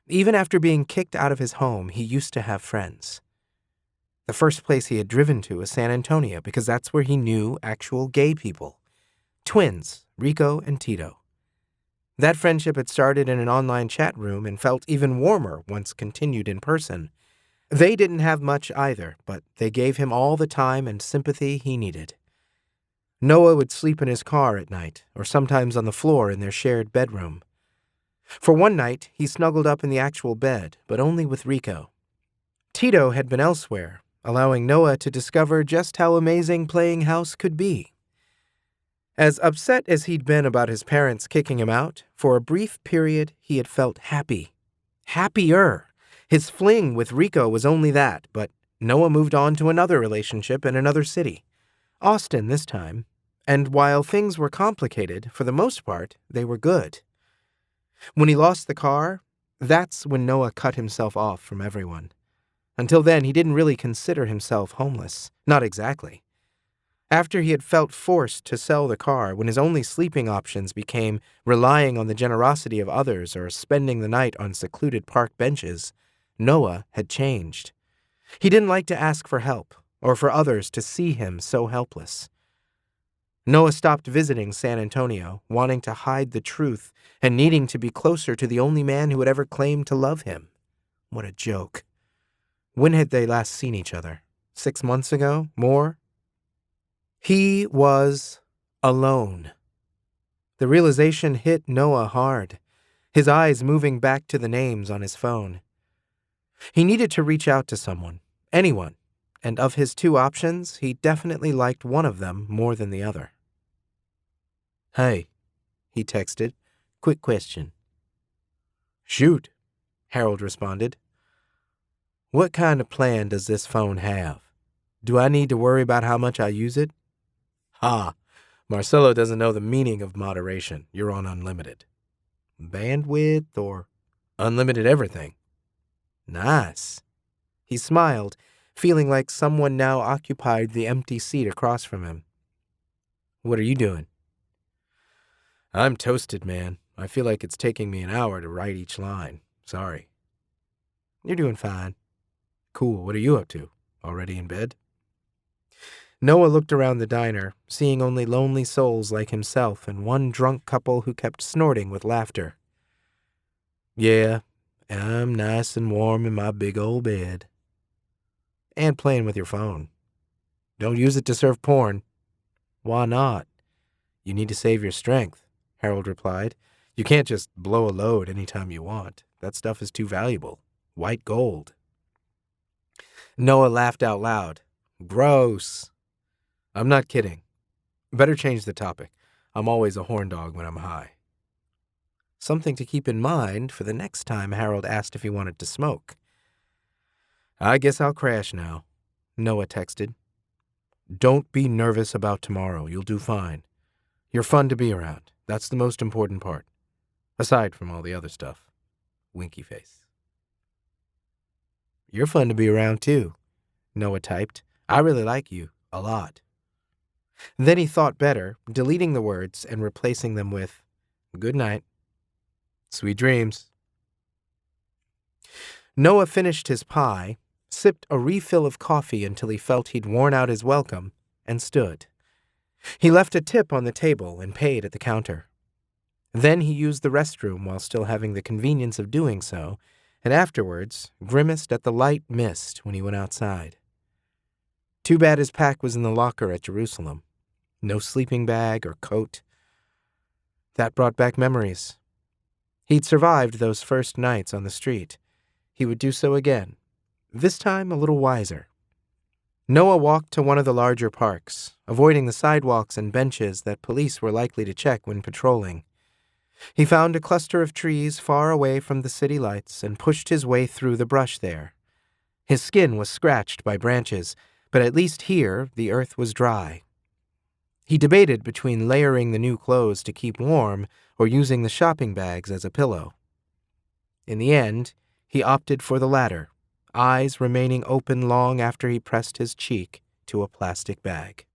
Even after being kicked out of his home, he used to have friends. The first place he had driven to was San Antonio because that's where he knew actual gay people. Twins, Rico and Tito. That friendship had started in an online chat room and felt even warmer once continued in person. They didn't have much either, but they gave him all the time and sympathy he needed. Noah would sleep in his car at night, or sometimes on the floor in their shared bedroom. For one night, he snuggled up in the actual bed, but only with Rico. Tito had been elsewhere, allowing Noah to discover just how amazing playing house could be. As upset as he'd been about his parents kicking him out, for a brief period he had felt happy. Happier. His fling with Rico was only that, but Noah moved on to another relationship in another city. Austin this time. And while things were complicated, for the most part, they were good. When he lost the car, that's when Noah cut himself off from everyone. Until then, he didn't really consider himself homeless. Not exactly. After he had felt forced to sell the car, when his only sleeping options became relying on the generosity of others or spending the night on secluded park benches, Noah had changed. He didn't like to ask for help or for others to see him so helpless. Noah stopped visiting San Antonio, wanting to hide the truth and needing to be closer to the only man who had ever claimed to love him. What a joke. When had they last seen each other? 6 months ago? More? He was alone. The realization hit Noah hard, his eyes moving back to the names on his phone. He needed to reach out to someone, anyone, and of his 2 options, he definitely liked one of them more than the other. "Hey," he texted. "Quick question." "Shoot," Harold responded. "What kind of plan does this phone have? Do I need to worry about how much I use it?" "Ha, Marcello doesn't know the meaning of moderation. You're on unlimited." "Bandwidth or unlimited everything?" "Nice." He smiled, feeling like someone now occupied the empty seat across from him. "What are you doing?" "I'm toasted, man. I feel like it's taking me an hour to write each line. Sorry." "You're doing fine." "Cool. What are you up to? Already in bed?" Noah looked around the diner, seeing only lonely souls like himself and one drunk couple who kept snorting with laughter. "Yeah, I'm nice and warm in my big old bed." "And playing with your phone." "Don't use it to surf porn." "Why not?" "You need to save your strength," Harold replied. "You can't just blow a load anytime you want. That stuff is too valuable. White gold." Noah laughed out loud. "Gross." "I'm not kidding. Better change the topic. I'm always a horn dog when I'm high." Something to keep in mind for the next time Harold asked if he wanted to smoke. "I guess I'll crash now," Noah texted. "Don't be nervous about tomorrow. You'll do fine. You're fun to be around. That's the most important part. Aside from all the other stuff." Winky face. "You're fun to be around, too," Noah typed. "I really like you. A lot." Then he thought better, deleting the words and replacing them with, "Good night. Sweet dreams." Noah finished his pie, sipped a refill of coffee until he felt he'd worn out his welcome, and stood. He left a tip on the table and paid at the counter. Then he used the restroom while still having the convenience of doing so, and afterwards grimaced at the light mist when he went outside. Too bad his pack was in the locker at Jerusalem. No sleeping bag or coat. That brought back memories. He'd survived those first nights on the street. He would do so again, this time a little wiser. Noah walked to one of the larger parks, avoiding the sidewalks and benches that police were likely to check when patrolling. He found a cluster of trees far away from the city lights and pushed his way through the brush there. His skin was scratched by branches, but at least here the earth was dry. He debated between layering the new clothes to keep warm or using the shopping bags as a pillow. In the end, he opted for the latter, eyes remaining open long after he pressed his cheek to a plastic bag.